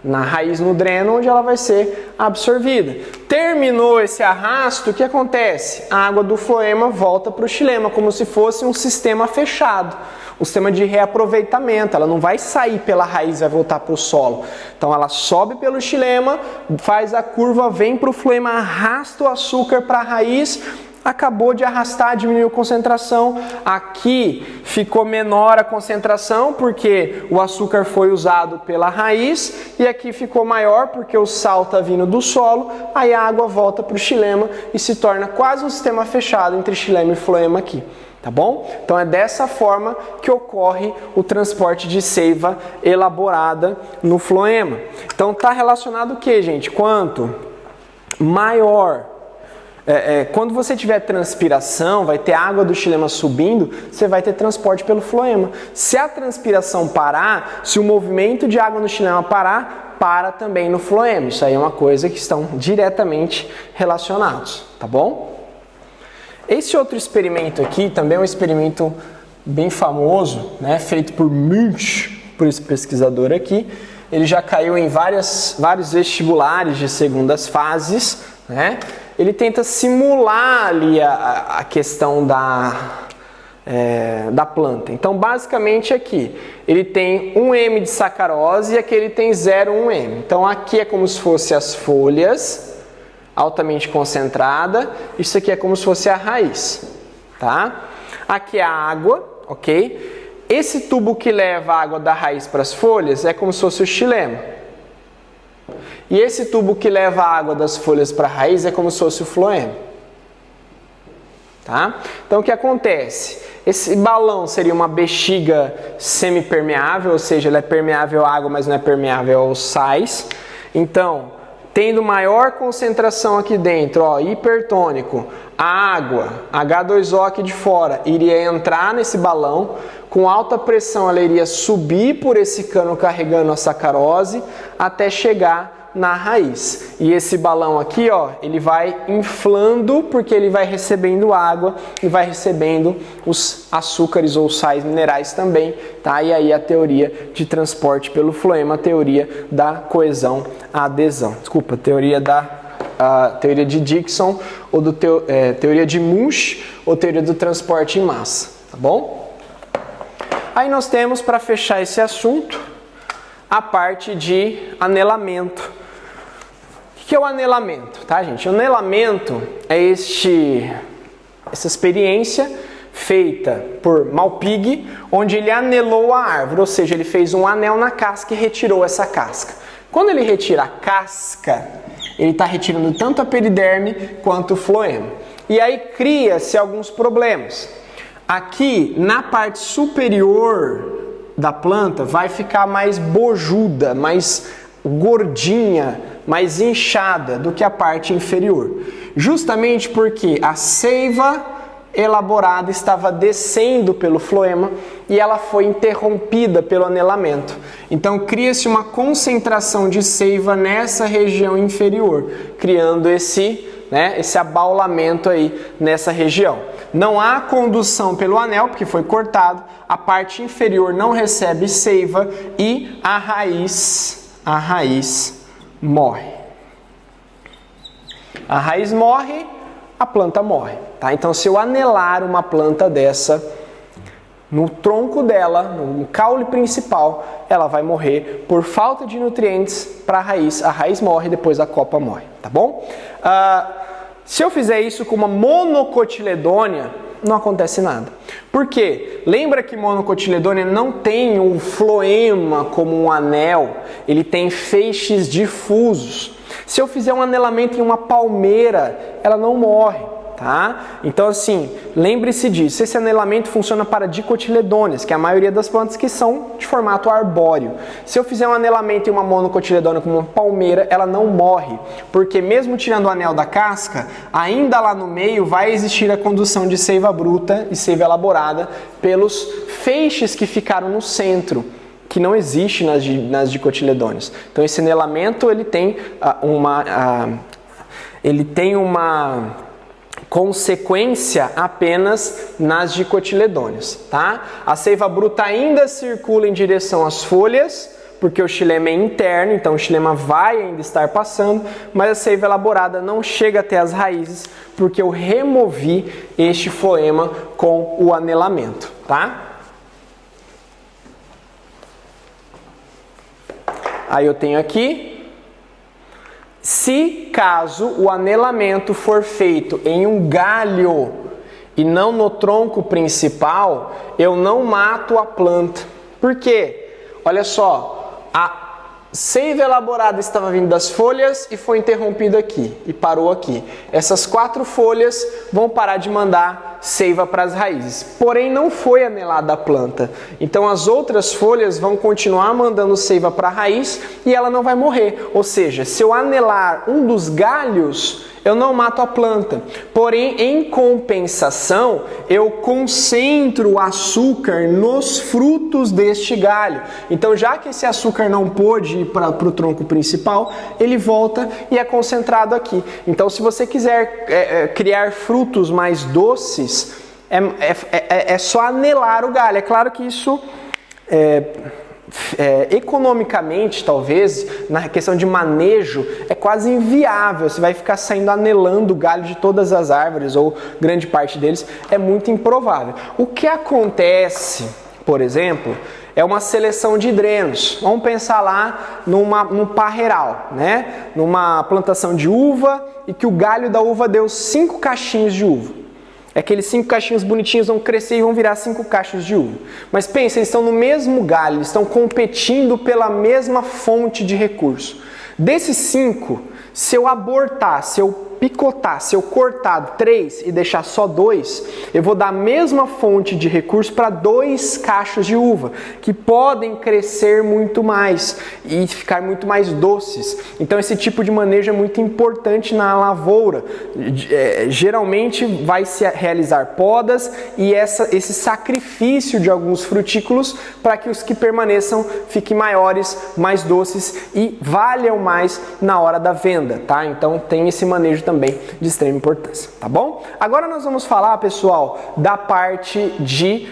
na raiz, no dreno, onde ela vai ser absorvida. Terminou esse arrasto, o que acontece? A água do floema volta para o xilema, como se fosse um sistema fechado, um sistema de reaproveitamento. Ela não vai sair pela raiz e vai voltar para o solo. Então ela sobe pelo xilema, faz a curva, vem para o floema, arrasta o açúcar para a raiz. Acabou de arrastar, diminuiu a concentração. Aqui ficou menor a concentração porque o açúcar foi usado pela raiz, e aqui ficou maior porque o sal está vindo do solo. Aí a água volta para o xilema e se torna quase um sistema fechado entre xilema e floema aqui, tá bom? Então é dessa forma que ocorre o transporte de seiva elaborada no floema. Então está relacionado o que, gente? Quanto maior quando você tiver transpiração, vai ter água do xilema subindo, você vai ter transporte pelo floema. Se a transpiração parar, se o movimento de água no xilema parar, para também no floema. Isso aí é uma coisa que estão diretamente relacionados, tá bom? Esse outro experimento aqui também é um experimento bem famoso, né, feito por Munch, por esse pesquisador aqui. Ele já caiu em vários vestibulares de segundas fases, né? Ele tenta simular ali a questão da planta. Então, basicamente aqui, ele tem 1 m de sacarose e aqui ele tem 0,1 m. Então, aqui é como se fosse as folhas, altamente concentrada. Isso aqui é como se fosse a raiz, tá? Aqui é a água, ok? Esse tubo que leva a água da raiz para as folhas é como se fosse o xilema. E esse tubo que leva a água das folhas para a raiz é como se fosse o floema. Tá? Então o que acontece? Esse balão seria uma bexiga semipermeável, ou seja, ela é permeável à água, mas não é permeável aos sais. Então, tendo maior concentração aqui dentro, ó, hipertônico, a água, H2O aqui de fora, iria entrar nesse balão. Com alta pressão ela iria subir por esse cano carregando a sacarose até chegar na raiz. E esse balão aqui, ó, ele vai inflando porque ele vai recebendo água e vai recebendo os açúcares ou sais minerais também, tá? E aí a teoria de transporte pelo floema, a teoria da coesão-adesão. Desculpa, a teoria de Dickson ou teoria de Munch ou teoria do transporte em massa, tá bom? Aí nós temos, para fechar esse assunto, a parte de anelamento. O que é o anelamento, tá, gente? O anelamento é essa experiência feita por Malpighi, onde ele anelou a árvore, ou seja, ele fez um anel na casca e retirou essa casca. Quando ele retira a casca, ele está retirando tanto a periderme quanto o floema. E aí cria-se alguns problemas. Aqui, na parte superior da planta vai ficar mais bojuda, mais gordinha, mais inchada do que a parte inferior. Justamente porque a seiva elaborada estava descendo pelo floema e ela foi interrompida pelo anelamento. Então cria-se uma concentração de seiva nessa região inferior, criando esse abaulamento aí nessa região. Não há condução pelo anel, porque foi cortado, a parte inferior não recebe seiva e a raiz morre. A raiz morre, a planta morre. Tá? Então, se eu anelar uma planta dessa no tronco dela, no caule principal, ela vai morrer por falta de nutrientes para a raiz morre, depois a copa morre, tá bom? Se eu fizer isso com uma monocotiledônia, não acontece nada. Por quê? Lembra que monocotiledônia não tem um floema como um anel, ele tem feixes difusos. Se eu fizer um anelamento em uma palmeira, ela não morre, tá? Então assim, lembre-se disso, esse anelamento funciona para dicotiledôneas, que é a maioria das plantas que são de formato arbóreo. Se eu fizer um anelamento em uma monocotiledônia como uma palmeira, ela não morre, porque mesmo tirando o anel da casca, ainda lá no meio vai existir a condução de seiva bruta e seiva elaborada pelos feixes que ficaram no centro, que não existe nas dicotiledôneas. Então esse anelamento ele tem uma consequência apenas nas dicotiledôneas, tá? A seiva bruta ainda circula em direção às folhas, porque o xilema é interno, então o xilema vai ainda estar passando, mas a seiva elaborada não chega até as raízes, porque eu removi este floema com o anelamento, tá? Aí eu tenho aqui, se caso o anelamento for feito em um galho e não no tronco principal, eu não mato a planta. Por quê? Olha só, a seiva elaborada estava vindo das folhas e foi interrompida aqui e parou aqui. Essas 4 folhas vão parar de mandar seiva para as raízes, porém não foi anelada a planta. Então as outras folhas vão continuar mandando seiva para a raiz e ela não vai morrer. Ou seja, se eu anelar um dos galhos, eu não mato a planta. Porém, em compensação, eu concentro o açúcar nos frutos deste galho. Então, já que esse açúcar não pôde ir para o tronco principal, ele volta e é concentrado aqui. Então, se você quiser criar frutos mais doces, é só anelar o galho. É claro que isso economicamente, talvez, na questão de manejo, é quase inviável. Você vai ficar saindo anelando o galho de todas as árvores, ou grande parte deles, é muito improvável. O que acontece, por exemplo, é uma seleção de drenos. Vamos pensar lá num parreiral, né? Numa plantação de uva, e que o galho da uva deu 5 cachinhos de uva. Aqueles 5 cachinhos bonitinhos vão crescer e vão virar 5 cachos de uva. Mas pensa, eles estão no mesmo galho, eles estão competindo pela mesma fonte de recurso. Desses 5, se eu abortar, se eu picotar, se eu cortar 3 e deixar só 2, eu vou dar a mesma fonte de recurso para 2 cachos de uva, que podem crescer muito mais e ficar muito mais doces. Então esse tipo de manejo é muito importante na lavoura. Geralmente vai se realizar podas e esse sacrifício de alguns frutículos para que os que permaneçam fiquem maiores, mais doces e valham mais na hora da venda, tá? Então tem esse manejo também de extrema importância, tá bom? Agora nós vamos falar, pessoal, da parte de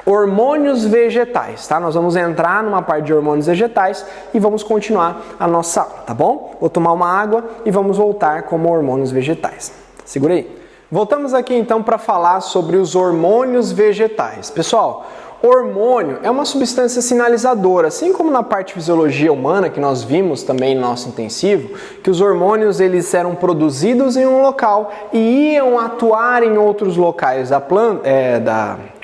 hormônios vegetais, tá? Nós vamos entrar numa parte de hormônios vegetais e vamos continuar a nossa aula, tá bom? Vou tomar uma água e vamos voltar como hormônios vegetais. Segura aí. Voltamos aqui então para falar sobre os hormônios vegetais. Pessoal, hormônio é uma substância sinalizadora, assim como na parte de fisiologia humana, que nós vimos também no nosso intensivo, que os hormônios eles eram produzidos em um local e iam atuar em outros locais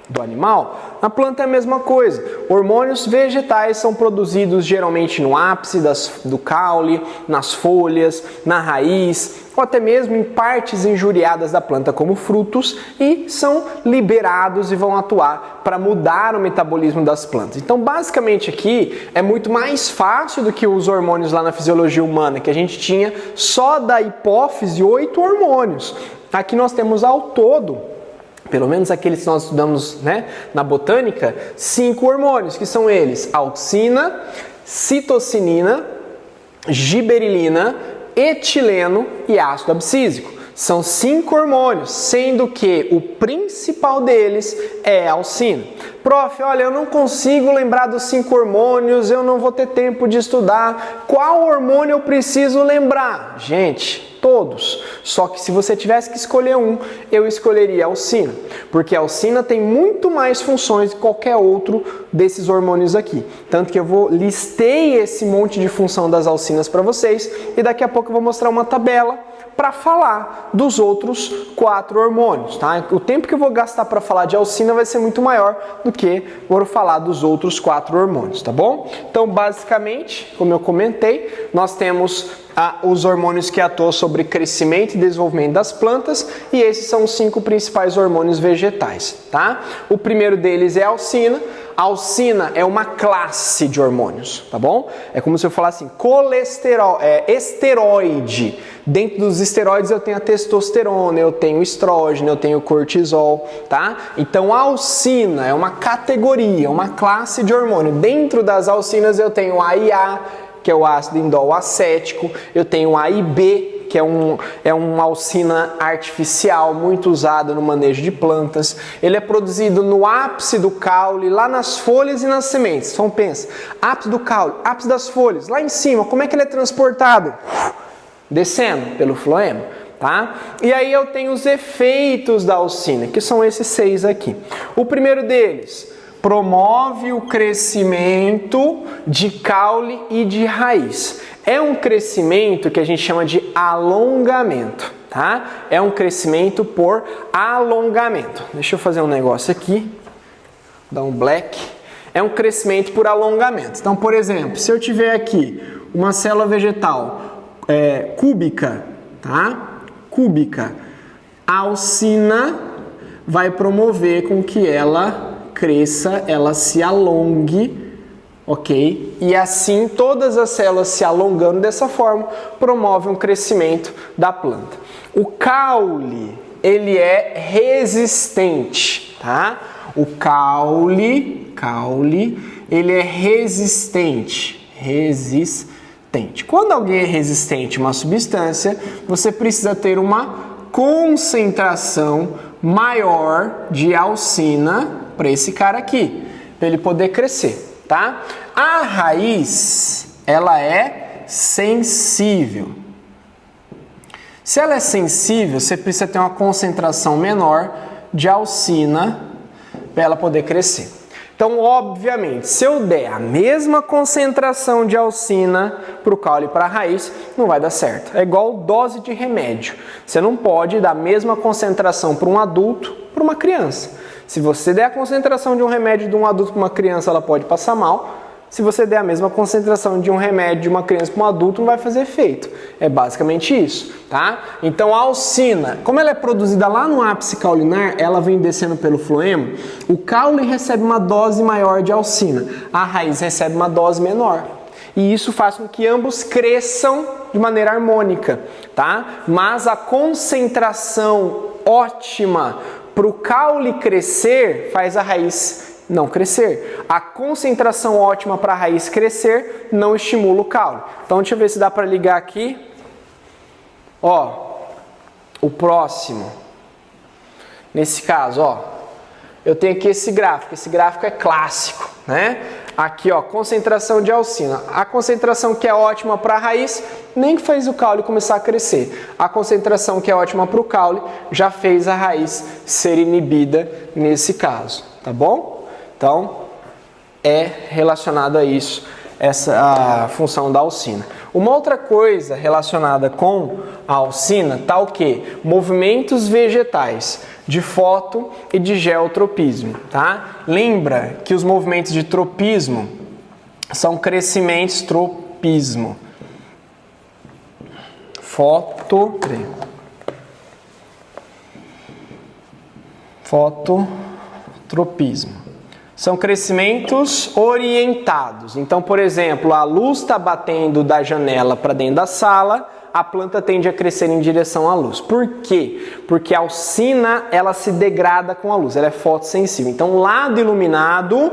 do animal, na planta é a mesma coisa. Hormônios vegetais são produzidos geralmente no ápice do caule, nas folhas, na raiz, ou até mesmo em partes injuriadas da planta, como frutos, e são liberados e vão atuar para mudar o metabolismo das plantas. Então, basicamente aqui, é muito mais fácil do que os hormônios lá na fisiologia humana, que a gente tinha só da hipófise 8 hormônios. Aqui nós temos ao todo, pelo menos aqueles que nós estudamos, né, na botânica, 5 hormônios, que são eles: auxina, citocinina, giberilina, etileno e ácido abscísico. São 5 hormônios, sendo que o principal deles é a auxina. Prof, olha, eu não consigo lembrar dos 5 hormônios, eu não vou ter tempo de estudar. Qual hormônio eu preciso lembrar? Gente, todos. Só que se você tivesse que escolher um, eu escolheria a auxina, porque a auxina tem muito mais funções que qualquer outro desses hormônios aqui. Tanto que eu listei esse monte de função das auxinas para vocês e daqui a pouco eu vou mostrar uma tabela para falar dos outros 4 hormônios, tá? O tempo que eu vou gastar para falar de auxina vai ser muito maior do que por falar dos outros 4 hormônios, tá bom? Então, basicamente, como eu comentei, nós temos os hormônios que atuam sobre crescimento e desenvolvimento das plantas, e esses são os 5 principais hormônios vegetais, tá? O primeiro deles é a auxina. A auxina é uma classe de hormônios, tá bom? É como se eu falasse assim, esteroide. Dentro dos esteroides eu tenho a testosterona, eu tenho o estrógeno, eu tenho o cortisol, tá? Então a auxina é uma categoria, uma classe de hormônio. Dentro das auxinas eu tenho o AIA, que é o ácido indol acético, eu tenho o AIB, que é uma auxina artificial muito usada no manejo de plantas. Ele é produzido no ápice do caule, lá nas folhas e nas sementes. Então pensa, ápice do caule, ápice das folhas, lá em cima, como é que ele é transportado? Descendo pelo floema, tá? E aí eu tenho os efeitos da auxina, que são esses 6 aqui. O primeiro deles, promove o crescimento de caule e de raiz. É um crescimento que a gente chama de alongamento, tá? É um crescimento por alongamento. Deixa eu fazer um negócio aqui, dar um black. É um crescimento por alongamento. Então, por exemplo, se eu tiver aqui uma célula vegetal cúbica, tá? Cúbica, a auxina vai promover com que ela cresça, ela se alongue, ok? E assim todas as células se alongando dessa forma promove um crescimento da planta. O caule, ele é resistente, tá? O caule, ele é resistente. Quando alguém é resistente a uma substância, você precisa ter uma concentração maior de auxina para esse cara aqui, para ele poder crescer, tá? A raiz, ela é sensível. Se ela é sensível, você precisa ter uma concentração menor de auxina para ela poder crescer. Então, obviamente, se eu der a mesma concentração de auxina para o caule e para a raiz, não vai dar certo. É igual dose de remédio. Você não pode dar a mesma concentração para um adulto para uma criança. Se você der a concentração de um remédio de um adulto para uma criança, ela pode passar mal. Se você der a mesma concentração de um remédio de uma criança para um adulto, não vai fazer efeito. É basicamente isso, tá? Então a auxina, como ela é produzida lá no ápice caulinar, ela vem descendo pelo floema, o caule recebe uma dose maior de auxina, a raiz recebe uma dose menor. E isso faz com que ambos cresçam de maneira harmônica, tá? Mas a concentração ótima para o caule crescer faz a raiz não crescer. A concentração ótima para a raiz crescer não estimula o caule. Então deixa eu ver se dá para ligar aqui. Ó, o próximo. Nesse caso, ó, eu tenho aqui esse gráfico é clássico, né? Aqui, ó, concentração de auxina. A concentração que é ótima para a raiz nem fez o caule começar a crescer. A concentração que é ótima para o caule já fez a raiz ser inibida nesse caso, tá bom? Então, é relacionado a isso, a função da auxina. Uma outra coisa relacionada com a auxina tá o quê? Movimentos vegetais de foto e de geotropismo, tá? Lembra que os movimentos de tropismo são crescimentos, tropismo, fototropismo. São crescimentos orientados. Então, por exemplo, a luz está batendo da janela para dentro da sala, a planta tende a crescer em direção à luz. Por quê? Porque a alcina, ela se degrada com a luz, ela é fotossensível. Então, o lado iluminado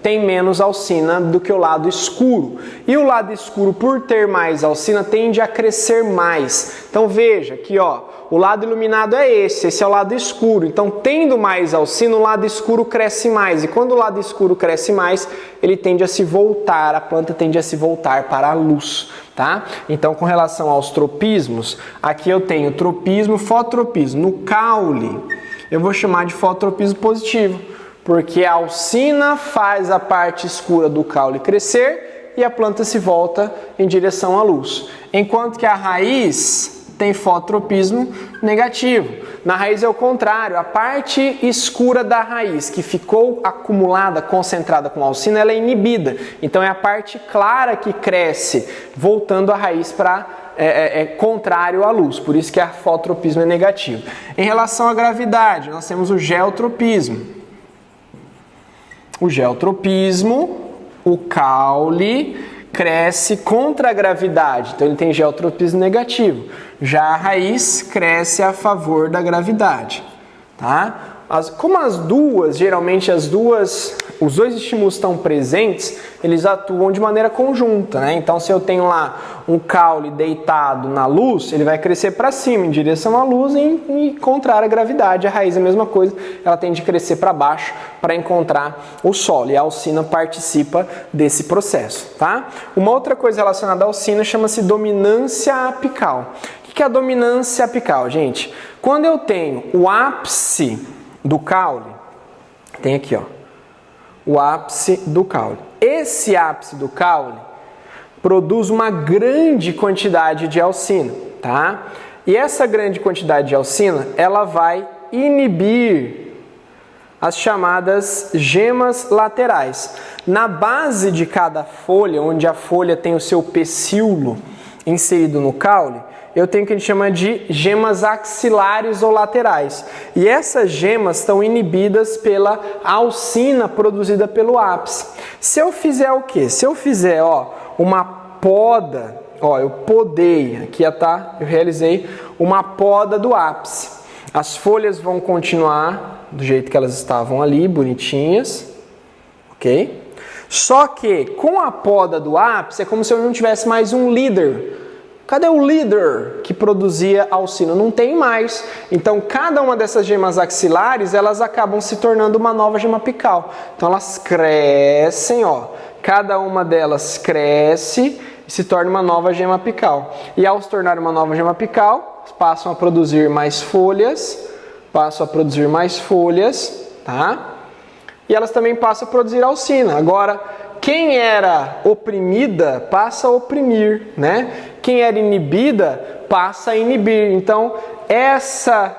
tem menos alcina do que o lado escuro. E o lado escuro, por ter mais alcina, tende a crescer mais. Então veja aqui, ó, o lado iluminado é esse é o lado escuro. Então, tendo mais alcina, o lado escuro cresce mais. E quando o lado escuro cresce mais, ele tende a se voltar, a planta tende a se voltar para a luz, tá? Então, com relação aos tropismos, aqui eu tenho tropismo, fototropismo. No caule, eu vou chamar de fototropismo positivo, porque a alcina faz a parte escura do caule crescer e a planta se volta em direção à luz. Enquanto que a raiz tem fototropismo negativo. Na raiz é o contrário, a parte escura da raiz que ficou acumulada, concentrada com a alcina, ela é inibida. Então é a parte clara que cresce, voltando a raiz para contrário à luz, por isso que a fototropismo é negativo. Em relação à gravidade, nós temos o geotropismo. O geotropismo, o caule cresce contra a gravidade, então ele tem geotropismo negativo. Já a raiz cresce a favor da gravidade, tá? Como geralmente os dois estímulos estão presentes, eles atuam de maneira conjunta, né? Então, se eu tenho lá um caule deitado na luz, ele vai crescer para cima, em direção à luz e encontrar a gravidade. A raiz é a mesma coisa, ela tende a crescer para baixo para encontrar o solo, e a alcina participa desse processo, tá? Uma outra coisa relacionada à alcina chama-se dominância apical. O que é a dominância apical, gente? Quando eu tenho o ápice do caule, tem aqui, ó, o ápice do caule. Esse ápice do caule produz uma grande quantidade de alcina, tá? E essa grande quantidade de alcina, ela vai inibir as chamadas gemas laterais. Na base de cada folha, onde a folha tem o seu pecíolo inserido no caule, eu tenho o que a gente chama de gemas axilares ou laterais. E essas gemas estão inibidas pela alcina produzida pelo ápice. Se eu fizer o quê? Se eu fizer, ó, uma poda, ó, eu podei, aqui tá, eu realizei uma poda do ápice. As folhas vão continuar do jeito que elas estavam ali, bonitinhas, ok? Só que com a poda do ápice é como se eu não tivesse mais um líder. Cadê o líder que produzia alcina? Não tem mais. Então, cada uma dessas gemas axilares, elas acabam se tornando uma nova gema apical. Então, elas crescem, ó. Cada uma delas cresce e se torna uma nova gema apical. E ao se tornar uma nova gema apical, passam a produzir mais folhas, tá? E elas também passam a produzir alcina. Agora, quem era oprimida passa a oprimir, né? Quem era inibida passa a inibir. Então, essa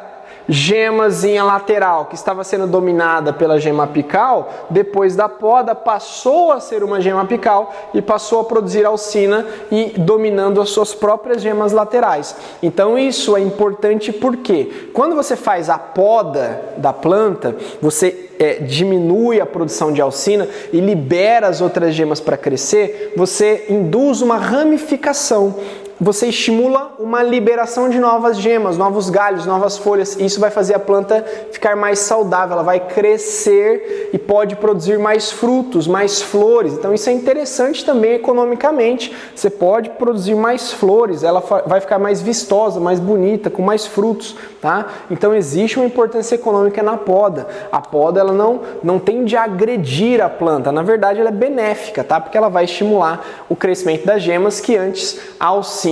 gemazinha lateral que estava sendo dominada pela gema apical, depois da poda passou a ser uma gema apical e passou a produzir alcina e dominando as suas próprias gemas laterais. Então isso é importante porque quando você faz a poda da planta, você diminui a produção de alcina e libera as outras gemas para crescer, você induz uma ramificação. Você estimula uma liberação de novas gemas, novos galhos, novas folhas. E isso vai fazer a planta ficar mais saudável, ela vai crescer e pode produzir mais frutos, mais flores. Então isso é interessante também economicamente. Você pode produzir mais flores, ela vai ficar mais vistosa, mais bonita, com mais frutos, tá? Então existe uma importância econômica na poda. A poda ela não tende a agredir a planta, na verdade ela é benéfica, tá? Porque ela vai estimular o crescimento das gemas que antes a alcina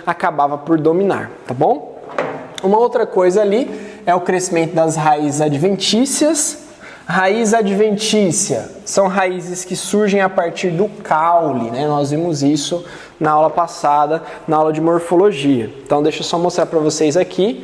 acabava por dominar, tá bom? Uma outra coisa ali é o crescimento das raízes adventícias. Raiz adventícia são raízes que surgem a partir do caule, né? Nós vimos isso na aula passada, na aula de morfologia. Então deixa eu só mostrar para vocês aqui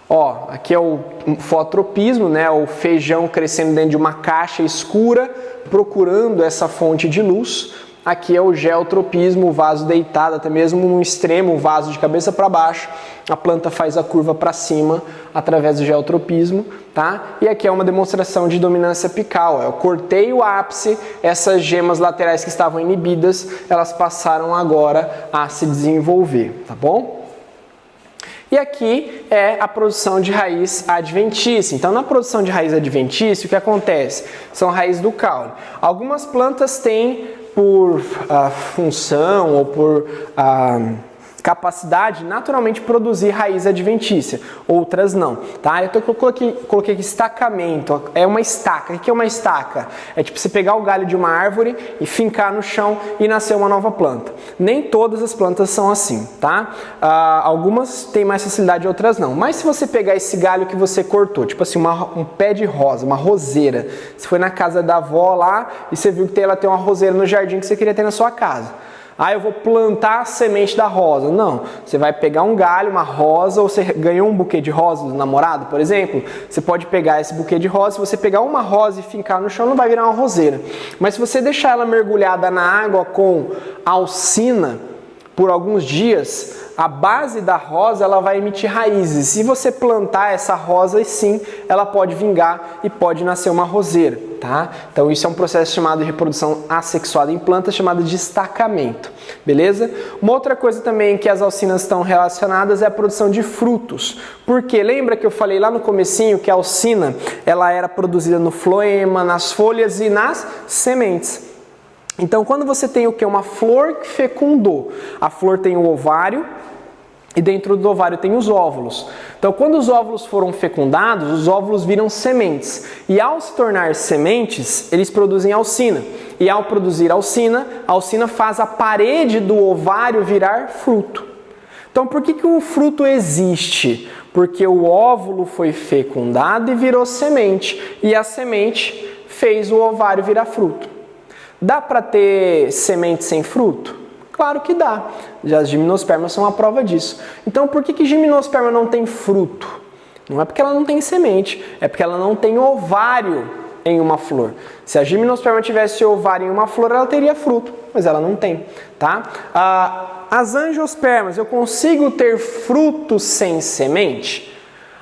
Ó, aqui é o fototropismo, né? O feijão crescendo dentro de uma caixa escura, procurando essa fonte de luz. Aqui é o geotropismo, o vaso deitado, até mesmo no extremo, o vaso de cabeça para baixo. A planta faz a curva para cima através do geotropismo, tá? E aqui é uma demonstração de dominância apical. Eu cortei o ápice, essas gemas laterais que estavam inibidas, elas passaram agora a se desenvolver, tá bom? E aqui é a produção de raiz adventícia. Então, na produção de raiz adventícia, o que acontece? São raízes do caule. Algumas plantas têm, por função ou por capacidade, naturalmente produzir raiz adventícia, outras não, tá? Eu coloquei aqui estacamento, é uma estaca. O que é uma estaca? É tipo você pegar o galho de uma árvore e fincar no chão e nascer uma nova planta. Nem todas as plantas são assim, tá? Algumas têm mais facilidade, outras não. Mas se você pegar esse galho que você cortou, tipo assim, um pé de rosa, uma roseira, você foi na casa da avó lá e você viu que ela tem uma roseira no jardim que você queria ter na sua casa. Ah, eu vou plantar a semente da rosa. Não, você vai pegar um galho, uma rosa, ou você ganhou um buquê de rosa do namorado, por exemplo. Você pode pegar esse buquê de rosa, se você pegar uma rosa e fincar no chão, não vai virar uma roseira. Mas se você deixar ela mergulhada na água com alcina por alguns dias, a base da rosa ela vai emitir raízes. Se você plantar essa rosa, sim, ela pode vingar e pode nascer uma roseira, tá? Então isso é um processo chamado de reprodução assexuada em plantas, chamado de estacamento, beleza? Uma outra coisa também que as alcinas estão relacionadas é a produção de frutos. Porque lembra que eu falei lá no comecinho que a alcina ela era produzida no floema, nas folhas e nas sementes. Então, quando você tem o que? Uma flor que fecundou. A flor tem o ovário e dentro do ovário tem os óvulos. Então, quando os óvulos foram fecundados, os óvulos viram sementes. E ao se tornar sementes, eles produzem alcina. E ao produzir alcina, a alcina faz a parede do ovário virar fruto. Então, por que o fruto existe? Porque o óvulo foi fecundado e virou semente. E a semente fez o ovário virar fruto. Dá para ter semente sem fruto? Claro que dá. Já as gimnospermas são a prova disso. Então, por que gimnosperma não tem fruto? Não é porque ela não tem semente, é porque ela não tem ovário em uma flor. Se a gimnosperma tivesse ovário em uma flor, ela teria fruto, mas ela não tem, tá? As angiospermas, eu consigo ter frutos sem semente?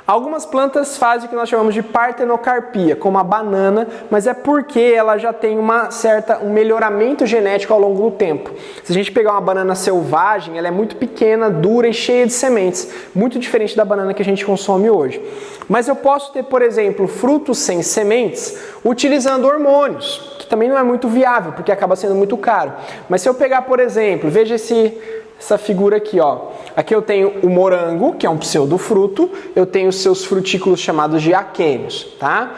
Algumas plantas fazem o que nós chamamos de partenocarpia, como a banana, mas é porque ela já tem um melhoramento genético ao longo do tempo. Se a gente pegar uma banana selvagem, ela é muito pequena, dura e cheia de sementes, muito diferente da banana que a gente consome hoje. Mas eu posso ter, por exemplo, frutos sem sementes utilizando hormônios, que também não é muito viável, porque acaba sendo muito caro. Mas se eu pegar, por exemplo, veja essa figura aqui, ó. Aqui eu tenho o morango, que é um pseudofruto, eu tenho os seus frutículos chamados de aquênios, tá?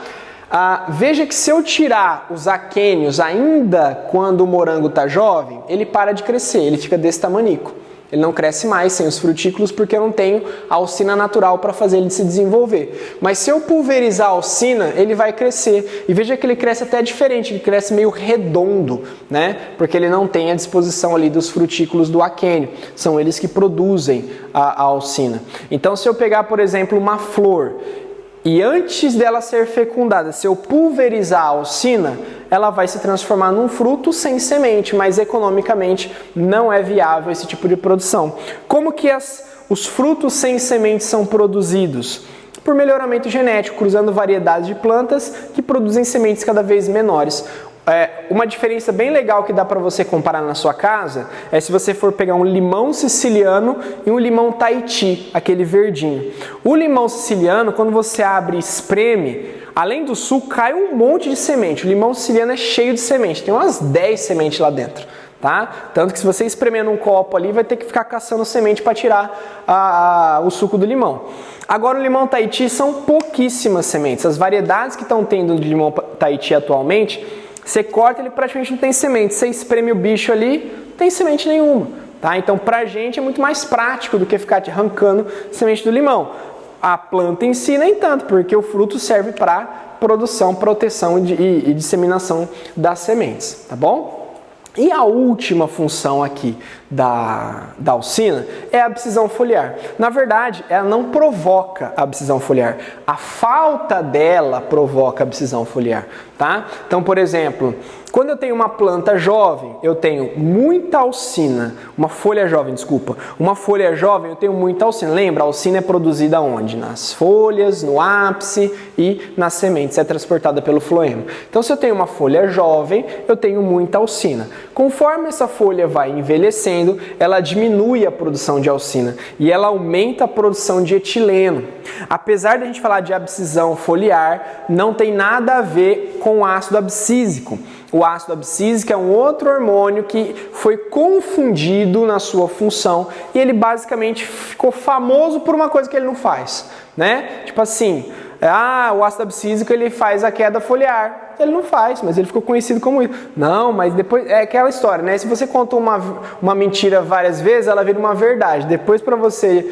Veja que se eu tirar os aquênios ainda quando o morango está jovem, ele para de crescer, ele fica desse tamanico. Ele não cresce mais sem os frutículos porque eu não tenho a alcina natural para fazer ele se desenvolver. Mas se eu pulverizar a alcina, ele vai crescer. E veja que ele cresce até diferente, ele cresce meio redondo, né? Porque ele não tem a disposição ali dos frutículos do aquênio. São eles que produzem a alcina. Então, se eu pegar, por exemplo, uma flor e antes dela ser fecundada, se eu pulverizar a alcina, ela vai se transformar num fruto sem semente, mas economicamente não é viável esse tipo de produção. Como que os frutos sem semente são produzidos? Por melhoramento genético, cruzando variedades de plantas que produzem sementes cada vez menores. Uma diferença bem legal que dá para você comparar na sua casa é se você for pegar um limão siciliano e um limão Tahiti, aquele verdinho. O limão siciliano, quando você abre e espreme, além do suco, cai um monte de semente. O limão siciliano é cheio de semente, tem umas 10 sementes lá dentro. Tá? Tanto que se você espremer num copo ali, vai ter que ficar caçando semente para tirar o suco do limão. Agora o limão Tahiti são pouquíssimas sementes. As variedades que estão tendo de limão Tahiti atualmente, você corta, ele praticamente não tem semente. Você espreme o bicho ali, não tem semente nenhuma. Tá? Então, pra gente é muito mais prático do que ficar arrancando semente do limão. A planta em si nem tanto, porque o fruto serve para produção, proteção e disseminação das sementes. Tá bom? E a última função aqui da alcina é a abscisão foliar. Na verdade, ela não provoca a abscisão foliar. A falta dela provoca a abscisão foliar, tá? Então, por exemplo, quando eu tenho uma planta jovem, eu tenho muita alcina. Uma folha jovem, eu tenho muita alcina. Lembra, a alcina é produzida onde? Nas folhas, no ápice e nas sementes. É transportada pelo floema. Então, se eu tenho uma folha jovem, eu tenho muita alcina. Conforme essa folha vai envelhecendo, ela diminui a produção de alcina e ela aumenta a produção de etileno. Apesar de a gente falar de abscisão foliar, não tem nada a ver com o ácido abscísico. O ácido abscísico é um outro hormônio que foi confundido na sua função e ele basicamente ficou famoso por uma coisa que ele não faz, né? Tipo assim, o ácido abscísico ele faz a queda foliar. Ele não faz, mas ele ficou conhecido como isso. Não, mas depois é aquela história, né? Se você conta uma mentira várias vezes, ela vira uma verdade. Depois para você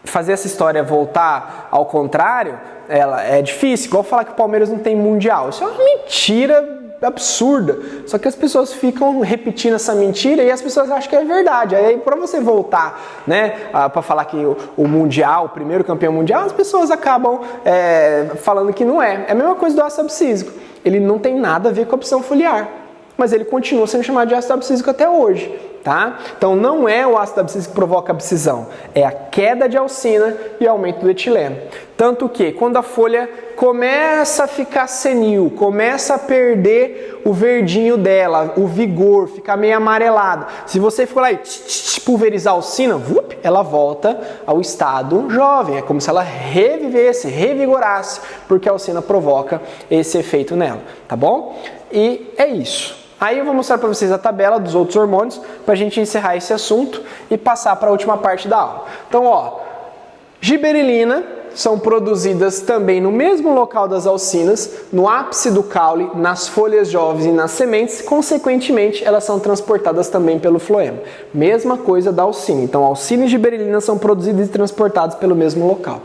fazer essa história voltar ao contrário, ela é difícil. Igual falar que o Palmeiras não tem mundial. Isso é uma mentira absurda. Só que as pessoas ficam repetindo essa mentira e as pessoas acham que é verdade. Aí para você voltar, né, para falar que o mundial, o primeiro campeão mundial, as pessoas acabam falando que não é. É a mesma coisa do ácido abscísico. Ele não tem nada a ver com a abscisão foliar, mas ele continua sendo chamado de ácido abscísico até hoje. Tá? Então não é o ácido abscísico que provoca a abscisão, é a queda de alcina e aumento do etileno. Tanto que quando a folha começa a ficar senil, começa a perder o verdinho dela, o vigor, ficar meio amarelado. Se você for lá e pulverizar a alcina, ela volta ao estado jovem. É como se ela revivesse, revigorasse, porque a alcina provoca esse efeito nela, tá bom? E é isso. Aí eu vou mostrar para vocês a tabela dos outros hormônios para a gente encerrar esse assunto e passar para a última parte da aula. Então, giberelina são produzidas também no mesmo local das alcinas, no ápice do caule, nas folhas jovens e nas sementes. Consequentemente, elas são transportadas também pelo floema. Mesma coisa da alcina. Então, alcina e giberelina são produzidas e transportadas pelo mesmo local.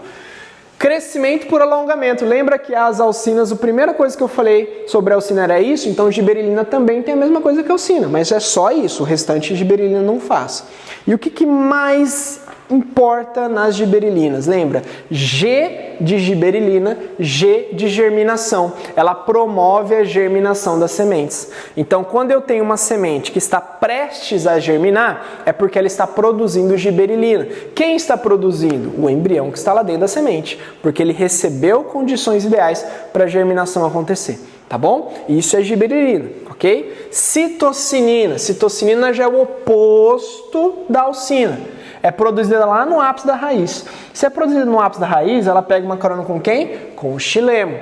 Crescimento por alongamento. Lembra que as alcinas, a primeira coisa que eu falei sobre a alcina era isso? Então, giberelina também tem a mesma coisa que a alcina, mas é só isso. O restante, giberelina não faz. E o que mais importa nas giberelinas? Lembra? G de giberelina, G de germinação. Ela promove a germinação das sementes. Então, quando eu tenho uma semente que está prestes a germinar, é porque ela está produzindo giberelina. Quem está produzindo? O embrião que está lá dentro da semente, porque ele recebeu condições ideais para a germinação acontecer. Tá bom? Isso é giberelina, ok? Citocinina. Citocinina já é o oposto da alcina. É produzida lá no ápice da raiz. Se é produzida no ápice da raiz, ela pega uma carona com quem? Com o xilema.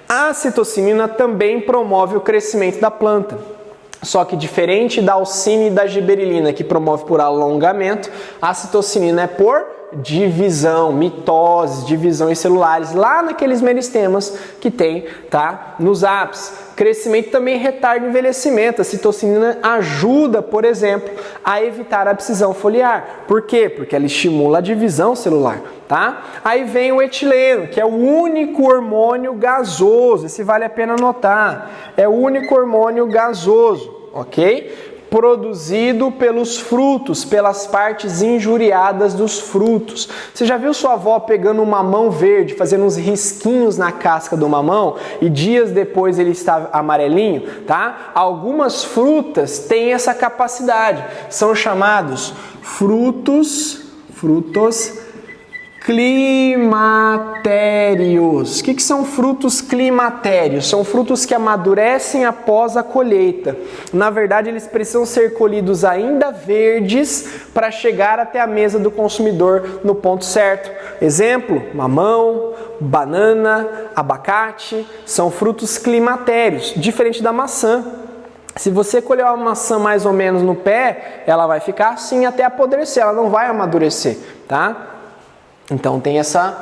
A citocinina também promove o crescimento da planta. Só que diferente da alcina e da giberelina, que promove por alongamento, a citocinina é por divisão, mitose, divisões celulares, lá naqueles meristemas que tem, tá, nos ápices. Crescimento também retarda o envelhecimento. A citocinina ajuda, por exemplo, a evitar a abscisão foliar. Por quê? Porque ela estimula a divisão celular, tá? Aí vem o etileno, que é o único hormônio gasoso. Esse vale a pena anotar. É o único hormônio gasoso, ok? Produzido pelos frutos, pelas partes injuriadas dos frutos. Você já viu sua avó pegando um mamão verde, fazendo uns risquinhos na casca do mamão e dias depois ele está amarelinho, tá? Algumas frutas têm essa capacidade. São chamados frutos climatérios. O que são frutos climatérios? São frutos que amadurecem após a colheita. Na verdade, eles precisam ser colhidos ainda verdes para chegar até a mesa do consumidor no ponto certo. Exemplo, mamão, banana, abacate, são frutos climatérios, diferente da maçã. Se você colher uma maçã mais ou menos no pé, ela vai ficar assim até apodrecer, ela não vai amadurecer, tá? Então tem essa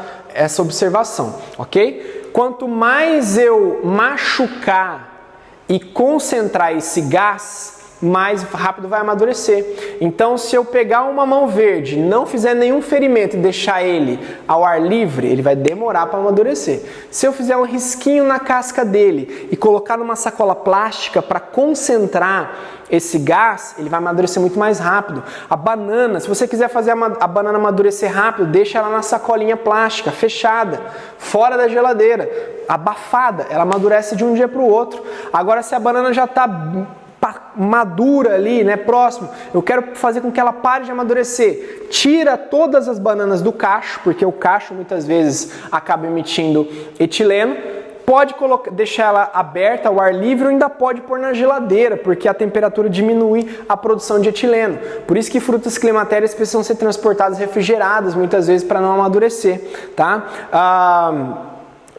observação, ok? Quanto mais eu machucar e concentrar esse gás, mais rápido vai amadurecer. Então, se eu pegar um mamão verde, não fizer nenhum ferimento e deixar ele ao ar livre, ele vai demorar para amadurecer. Se eu fizer um risquinho na casca dele e colocar numa sacola plástica para concentrar esse gás, ele vai amadurecer muito mais rápido. A banana, se você quiser fazer a banana amadurecer rápido, deixa ela na sacolinha plástica, fechada, fora da geladeira, abafada, ela amadurece de um dia para o outro. Agora, se a banana já está madura ali, né, próximo, eu quero fazer com que ela pare de amadurecer. Tira todas as bananas do cacho, porque o cacho muitas vezes acaba emitindo etileno. Pode deixar ela aberta ao ar livre ou ainda pode pôr na geladeira, porque a temperatura diminui a produção de etileno. Por isso que frutas climatéricas precisam ser transportadas refrigeradas muitas vezes para não amadurecer, tá?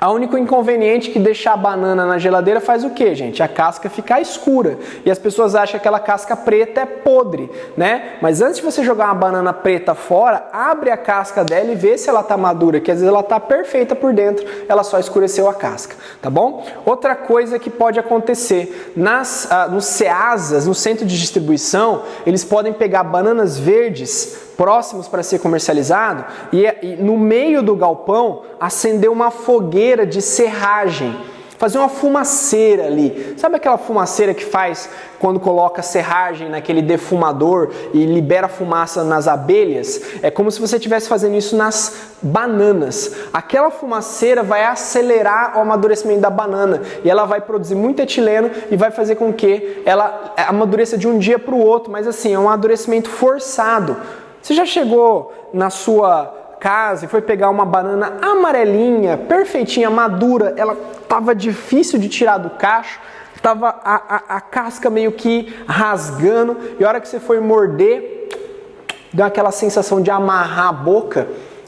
O único inconveniente é que deixar a banana na geladeira faz o quê, gente? A casca ficar escura. E as pessoas acham que aquela casca preta é podre, né? Mas antes de você jogar uma banana preta fora, abre a casca dela e vê se ela está madura, que às vezes ela está perfeita por dentro, ela só escureceu a casca, tá bom? Outra coisa que pode acontecer, nos ceasas, no centro de distribuição, eles podem pegar bananas verdes próximos para ser comercializado e no meio do galpão acender uma fogueira de serragem, fazer uma fumaceira ali. Sabe aquela fumaceira que faz quando coloca serragem naquele defumador e libera fumaça nas abelhas? É como se você estivesse fazendo isso nas bananas. Aquela fumaceira vai acelerar o amadurecimento da banana e ela vai produzir muito etileno e vai fazer com que ela amadureça de um dia para o outro, mas assim, é um amadurecimento forçado. Você já chegou na sua casa e foi pegar uma banana amarelinha, perfeitinha, madura, ela estava difícil de tirar do cacho, estava a casca meio que rasgando, e a hora que você foi morder, deu aquela sensação de amarrar a boca.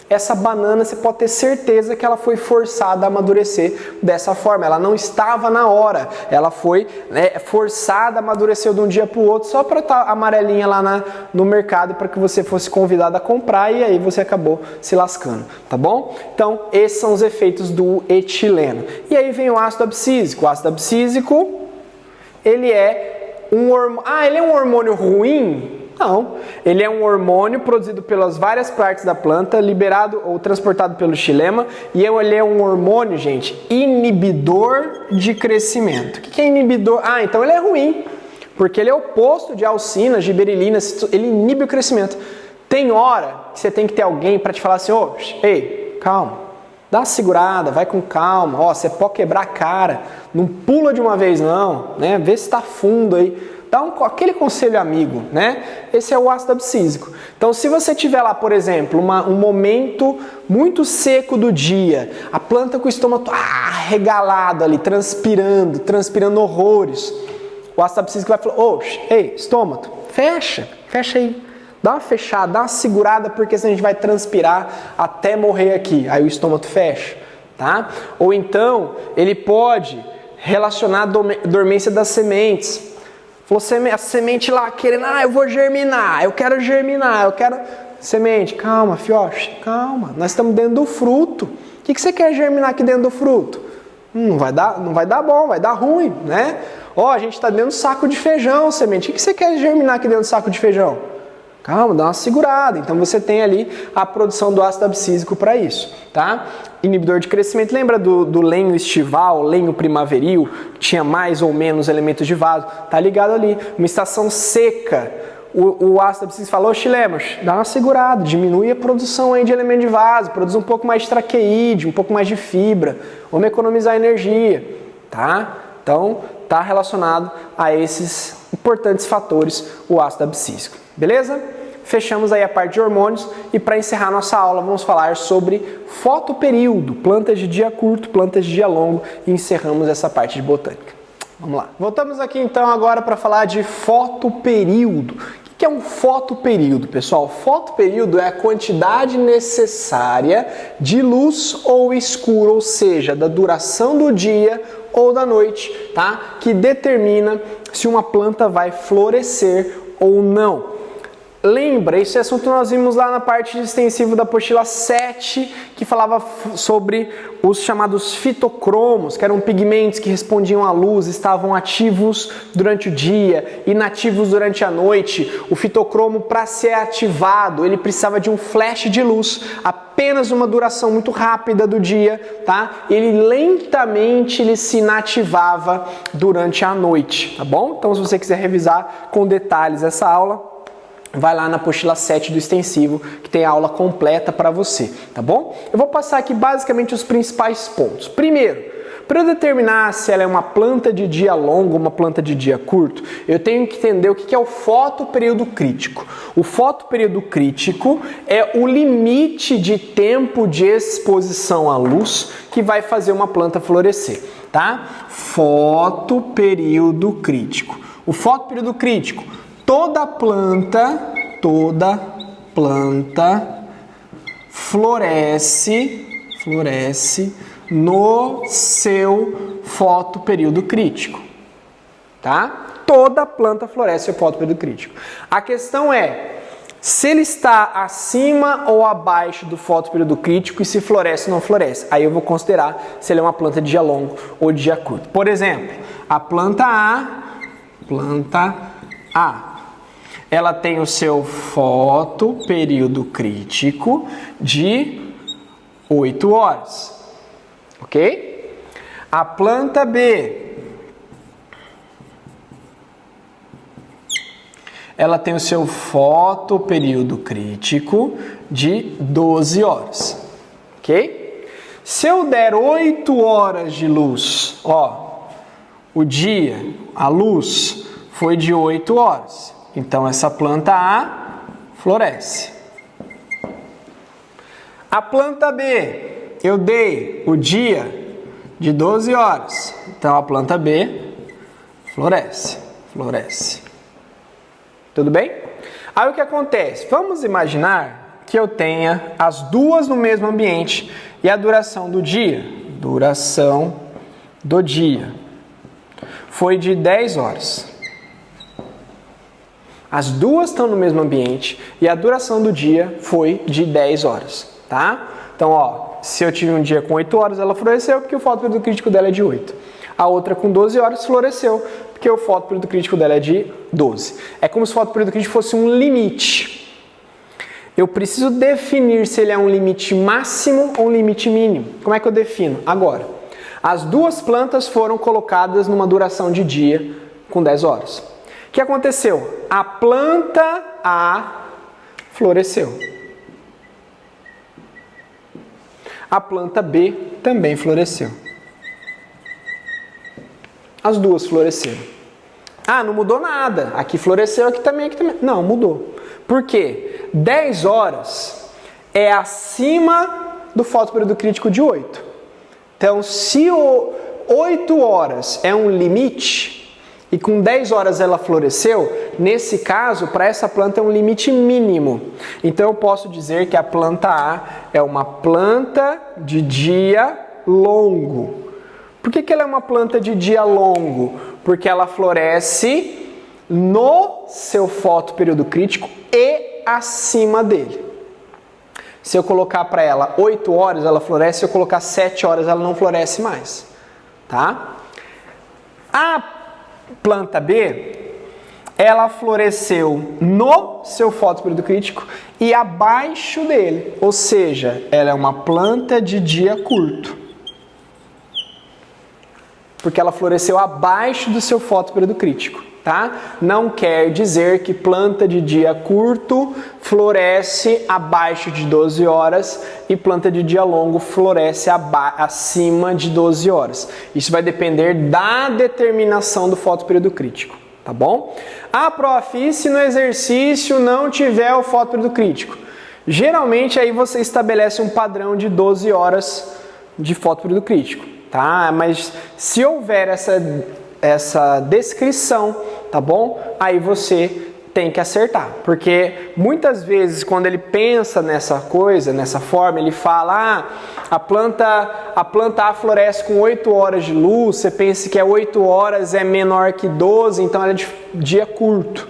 Essa banana, você pode ter certeza que ela foi forçada a amadurecer dessa forma. Ela não estava na hora. Ela foi forçada, amadureceu de um dia para o outro, só para estar amarelinha lá no mercado, para que você fosse convidado a comprar, e aí você acabou se lascando, tá bom? Então, esses são os efeitos do etileno. E aí vem o ácido abscísico. O ácido abscísico, ele é um hormônio ruim? Não, ele é um hormônio produzido pelas várias partes da planta, liberado ou transportado pelo xilema, e ele é um hormônio, gente, inibidor de crescimento. O que é inibidor? Então ele é ruim, porque ele é oposto de alcina, giberelina, ele inibe o crescimento. Tem hora que você tem que ter alguém para te falar assim, ei, calma, dá uma segurada, vai com calma, você pode quebrar a cara, não pula de uma vez não, né? Vê se está fundo aí. Dá aquele conselho amigo, né? Esse é o ácido abscísico. Então, se você tiver lá, por exemplo, um momento muito seco do dia, a planta com o estômago regalado ali, transpirando horrores, o ácido abscísico vai falar, ei, estômago, fecha aí. Dá uma fechada, dá uma segurada, porque senão a gente vai transpirar até morrer aqui. Aí o estômago fecha, tá? Ou então, ele pode relacionar a dormência das sementes. A semente lá querendo, eu vou germinar, eu quero germinar, Semente, calma, fioche, calma, nós estamos dentro do fruto. O que você quer germinar aqui dentro do fruto? Não vai dar bom, vai dar ruim, né? A gente está dentro do saco de feijão, semente. O que você quer germinar aqui dentro do saco de feijão? Calma, dá uma segurada. Então você tem ali a produção do ácido abscísico para isso, tá? Inibidor de crescimento. Lembra do lenho estival, lenho primaveril, que tinha mais ou menos elementos de vaso? Tá ligado ali. Uma estação seca, o ácido abscísico falou, xilema, dá uma segurada, diminui a produção aí de elemento de vaso, produz um pouco mais de traqueíde, um pouco mais de fibra, vamos economizar energia, tá? Então, tá relacionado a esses importantes fatores o ácido abscísico. Beleza? Fechamos aí a parte de hormônios e para encerrar nossa aula vamos falar sobre fotoperíodo, plantas de dia curto, plantas de dia longo e encerramos essa parte de botânica. Vamos lá. Voltamos aqui então agora para falar de fotoperíodo. O que é um fotoperíodo, pessoal? Fotoperíodo é a quantidade necessária de luz ou escuro, ou seja, da duração do dia ou da noite, tá? Que determina se uma planta vai florescer ou não. Lembra, esse assunto nós vimos lá na parte de extensivo da apostila 7, que falava sobre os chamados fitocromos, que eram pigmentos que respondiam à luz, estavam ativos durante o dia, inativos durante a noite. O fitocromo, para ser ativado, ele precisava de um flash de luz, apenas uma duração muito rápida do dia, tá? Ele lentamente se inativava durante a noite, tá bom? Então, se você quiser revisar com detalhes essa aula, vai lá na apostila 7 do extensivo, que tem a aula completa para você, tá bom? Eu vou passar aqui basicamente os principais pontos. Primeiro, para eu determinar se ela é uma planta de dia longo ou uma planta de dia curto, eu tenho que entender o que é o fotoperíodo crítico. O fotoperíodo crítico é o limite de tempo de exposição à luz que vai fazer uma planta florescer, tá? Fotoperíodo crítico. O fotoperíodo crítico, toda planta floresce no seu fotoperíodo crítico, tá? Toda planta floresce no fotoperíodo crítico. A questão é se ele está acima ou abaixo do fotoperíodo crítico e se floresce ou não floresce. Aí eu vou considerar se ele é uma planta de dia longo ou de dia curto. Por exemplo, a planta A, ela tem o seu fotoperíodo crítico de 8 horas, ok? A planta B, ela tem o seu fotoperíodo crítico de 12 horas, ok? Se eu der 8 horas de luz, ó, o dia, a luz foi de 8 horas. Então, essa planta A floresce. A planta B, eu dei o dia de 12 horas. Então, a planta B floresce. Tudo bem? Aí, o que acontece? Vamos imaginar que eu tenha as duas no mesmo ambiente e a duração do dia foi de 10 horas. As duas estão no mesmo ambiente e a duração do dia foi de 10 horas, tá? Então, ó, se eu tive um dia com 8 horas, ela floresceu porque o fotoperíodo crítico dela é de 8. A outra com 12 horas floresceu porque o fotoperíodo crítico dela é de 12. É como se o fotoperíodo crítico fosse um limite. Eu preciso definir se ele é um limite máximo ou um limite mínimo. Como é que eu defino? Agora, as duas plantas foram colocadas numa duração de dia com 10 horas. O que aconteceu? A planta A floresceu. A planta B também floresceu. As duas floresceram. Ah, não mudou nada. Aqui floresceu, aqui também. Não, mudou. Por quê? 10 horas é acima do fotoperíodo crítico de 8. Então, se 8 horas é um limite e com 10 horas ela floresceu, nesse caso, para essa planta é um limite mínimo. Então, eu posso dizer que a planta A é uma planta de dia longo. Por que ela é uma planta de dia longo? Porque ela floresce no seu fotoperíodo crítico e acima dele. Se eu colocar para ela 8 horas, ela floresce. Se eu colocar 7 horas, ela não floresce mais. Tá? A planta B, ela floresceu no seu fotoperíodo crítico e abaixo dele. Ou seja, ela é uma planta de dia curto. Porque ela floresceu abaixo do seu fotoperíodo crítico, tá? Não quer dizer que planta de dia curto floresce abaixo de 12 horas e planta de dia longo floresce acima de 12 horas. Isso vai depender da determinação do fotoperíodo crítico, tá bom? Ah, prof, e se no exercício não tiver o fotoperíodo crítico? Geralmente aí você estabelece um padrão de 12 horas de fotoperíodo crítico. Tá? Mas se houver essa descrição, tá bom? Aí você tem que acertar, porque muitas vezes quando ele pensa nessa coisa, nessa forma, ele fala, a planta A floresce com 8 horas de luz, você pensa que 8 horas é menor que 12, então ela é de dia curto,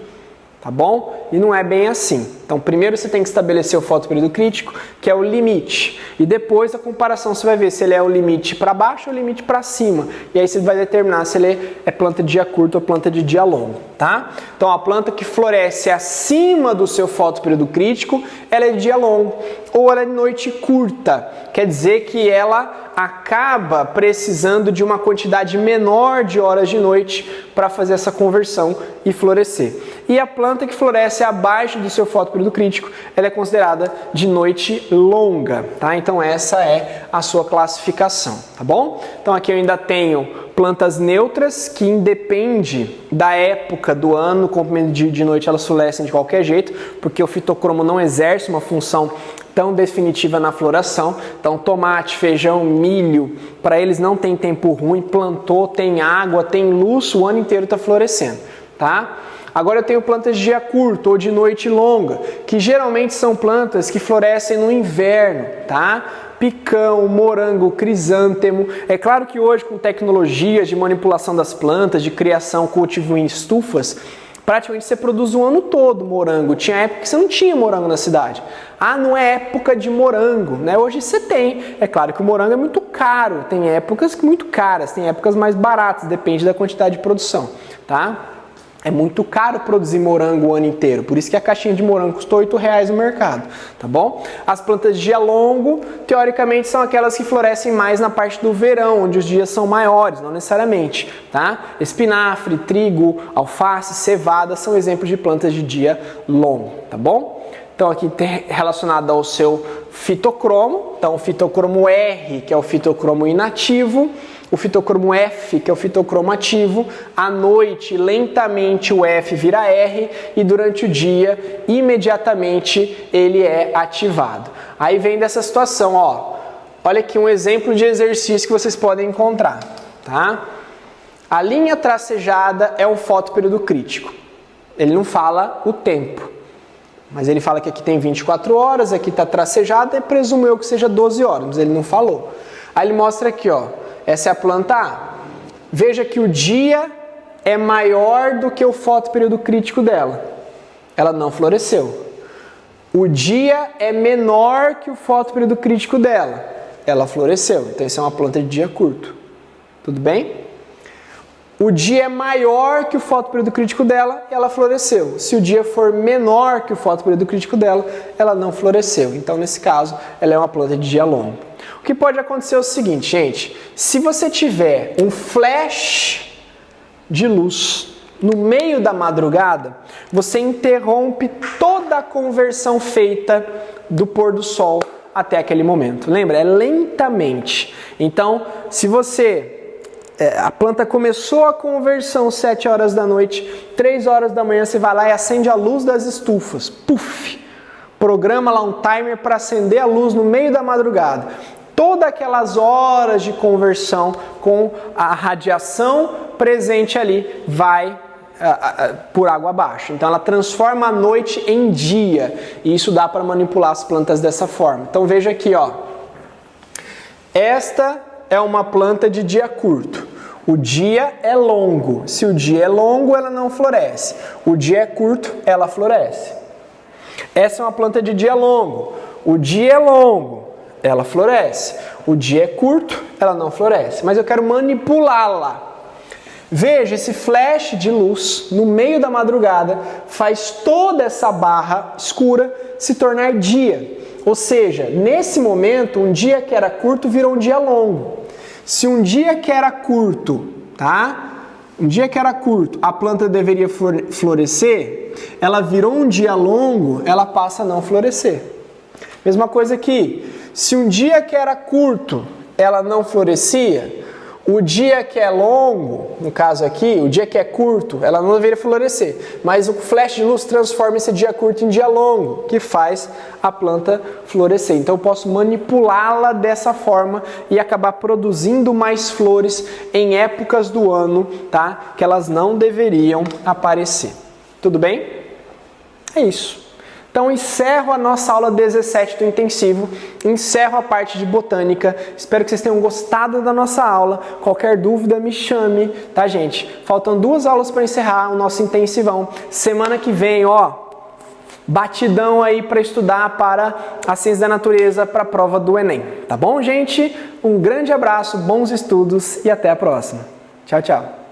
tá bom? E não é bem assim. Então, primeiro você tem que estabelecer o fotoperíodo crítico, que é o limite. E depois a comparação você vai ver se ele é o limite para baixo ou o limite para cima. E aí você vai determinar se ele é planta de dia curto ou planta de dia longo, tá? Então, a planta que floresce acima do seu fotoperíodo crítico, ela é de dia longo. Ou ela é de noite curta. Quer dizer que ela acaba precisando de uma quantidade menor de horas de noite para fazer essa conversão e florescer. E a planta que floresce abaixo do seu fotoperíodo crítico, ela é considerada de noite longa, tá? Então essa é a sua classificação, tá bom? Então aqui eu ainda tenho plantas neutras que independe da época do ano, comprimento de dia e de noite, elas florescem de qualquer jeito, porque o fitocromo não exerce uma função tão definitiva na floração. Então tomate, feijão, milho, para eles não tem tempo ruim, plantou, tem água, tem luz, o ano inteiro está florescendo, tá? Agora eu tenho plantas de dia curto ou de noite longa, que geralmente são plantas que florescem no inverno, tá? Picão, morango, crisântemo. É claro que hoje com tecnologias de manipulação das plantas, de criação, cultivo em estufas, praticamente você produz o ano todo morango. Tinha época que você não tinha morango na cidade. Ah, não é época de morango, né? Hoje você tem. É claro que o morango é muito caro. Tem épocas muito caras, tem épocas mais baratas, depende da quantidade de produção, tá? É muito caro produzir morango o ano inteiro, por isso que a caixinha de morango custou R$8 no mercado, tá bom? As plantas de dia longo, teoricamente, são aquelas que florescem mais na parte do verão, onde os dias são maiores, não necessariamente, tá? Espinafre, trigo, alface, cevada são exemplos de plantas de dia longo, tá bom? Então aqui tem relacionado ao seu fitocromo, então o fitocromo R, que é o fitocromo inativo, o fitocromo F, que é o fitocromo ativo, à noite lentamente o F vira R e durante o dia imediatamente ele é ativado. Aí vem dessa situação, ó. Olha aqui um exemplo de exercício que vocês podem encontrar, tá? A linha tracejada é um fotoperíodo crítico. Ele não fala o tempo, mas ele fala que aqui tem 24 horas, aqui está tracejada, e presumo eu que seja 12 horas, mas ele não falou. Aí ele mostra aqui, ó. Essa é a planta A. Veja que o dia é maior do que o fotoperíodo crítico dela. Ela não floresceu. O dia é menor que o fotoperíodo crítico dela. Ela floresceu. Então, isso é uma planta de dia curto. Tudo bem? O dia é maior que o fotoperíodo crítico dela e ela floresceu. Se o dia for menor que o fotoperíodo crítico dela, ela não floresceu. Então, nesse caso, ela é uma planta de dia longo. O que pode acontecer é o seguinte, gente. Se você tiver um flash de luz no meio da madrugada, você interrompe toda a conversão feita do pôr do sol até aquele momento. Lembra? É lentamente. Então, se a planta começou a conversão 7 horas da noite, 3 horas da manhã você vai lá e acende a luz das estufas. Puf! Programa lá um timer para acender a luz no meio da madrugada. Todas aquelas horas de conversão com a radiação presente ali vai por água abaixo. Então ela transforma a noite em dia. E isso dá para manipular as plantas dessa forma. Então veja aqui, ó. Esta é uma planta de dia curto. O dia é longo. Se o dia é longo, ela não floresce. O dia é curto, ela floresce. Essa é uma planta de dia longo. O dia é longo, ela floresce. O dia é curto, ela não floresce. Mas eu quero manipulá-la. Veja, esse flash de luz no meio da madrugada faz toda essa barra escura se tornar dia. Ou seja, nesse momento, um dia que era curto virou um dia longo. Se um dia que era curto, tá? Um dia que era curto, a planta deveria florescer, ela virou um dia longo, ela passa a não florescer. Mesma coisa aqui. Se um dia que era curto, ela não florescia, o dia que é longo, no caso aqui, o dia que é curto, ela não deveria florescer. Mas o flash de luz transforma esse dia curto em dia longo, que faz a planta florescer. Então eu posso manipulá-la dessa forma e acabar produzindo mais flores em épocas do ano, tá? Que elas não deveriam aparecer. Tudo bem? É isso. Então encerro a nossa aula 17 do intensivo, encerro a parte de botânica. Espero que vocês tenham gostado da nossa aula. Qualquer dúvida me chame, tá, gente? Faltam 2 aulas para encerrar o nosso intensivão. Semana que vem, ó, batidão aí para estudar para a ciência da natureza para a prova do Enem. Tá bom, gente? Um grande abraço, bons estudos e até a próxima. Tchau, tchau.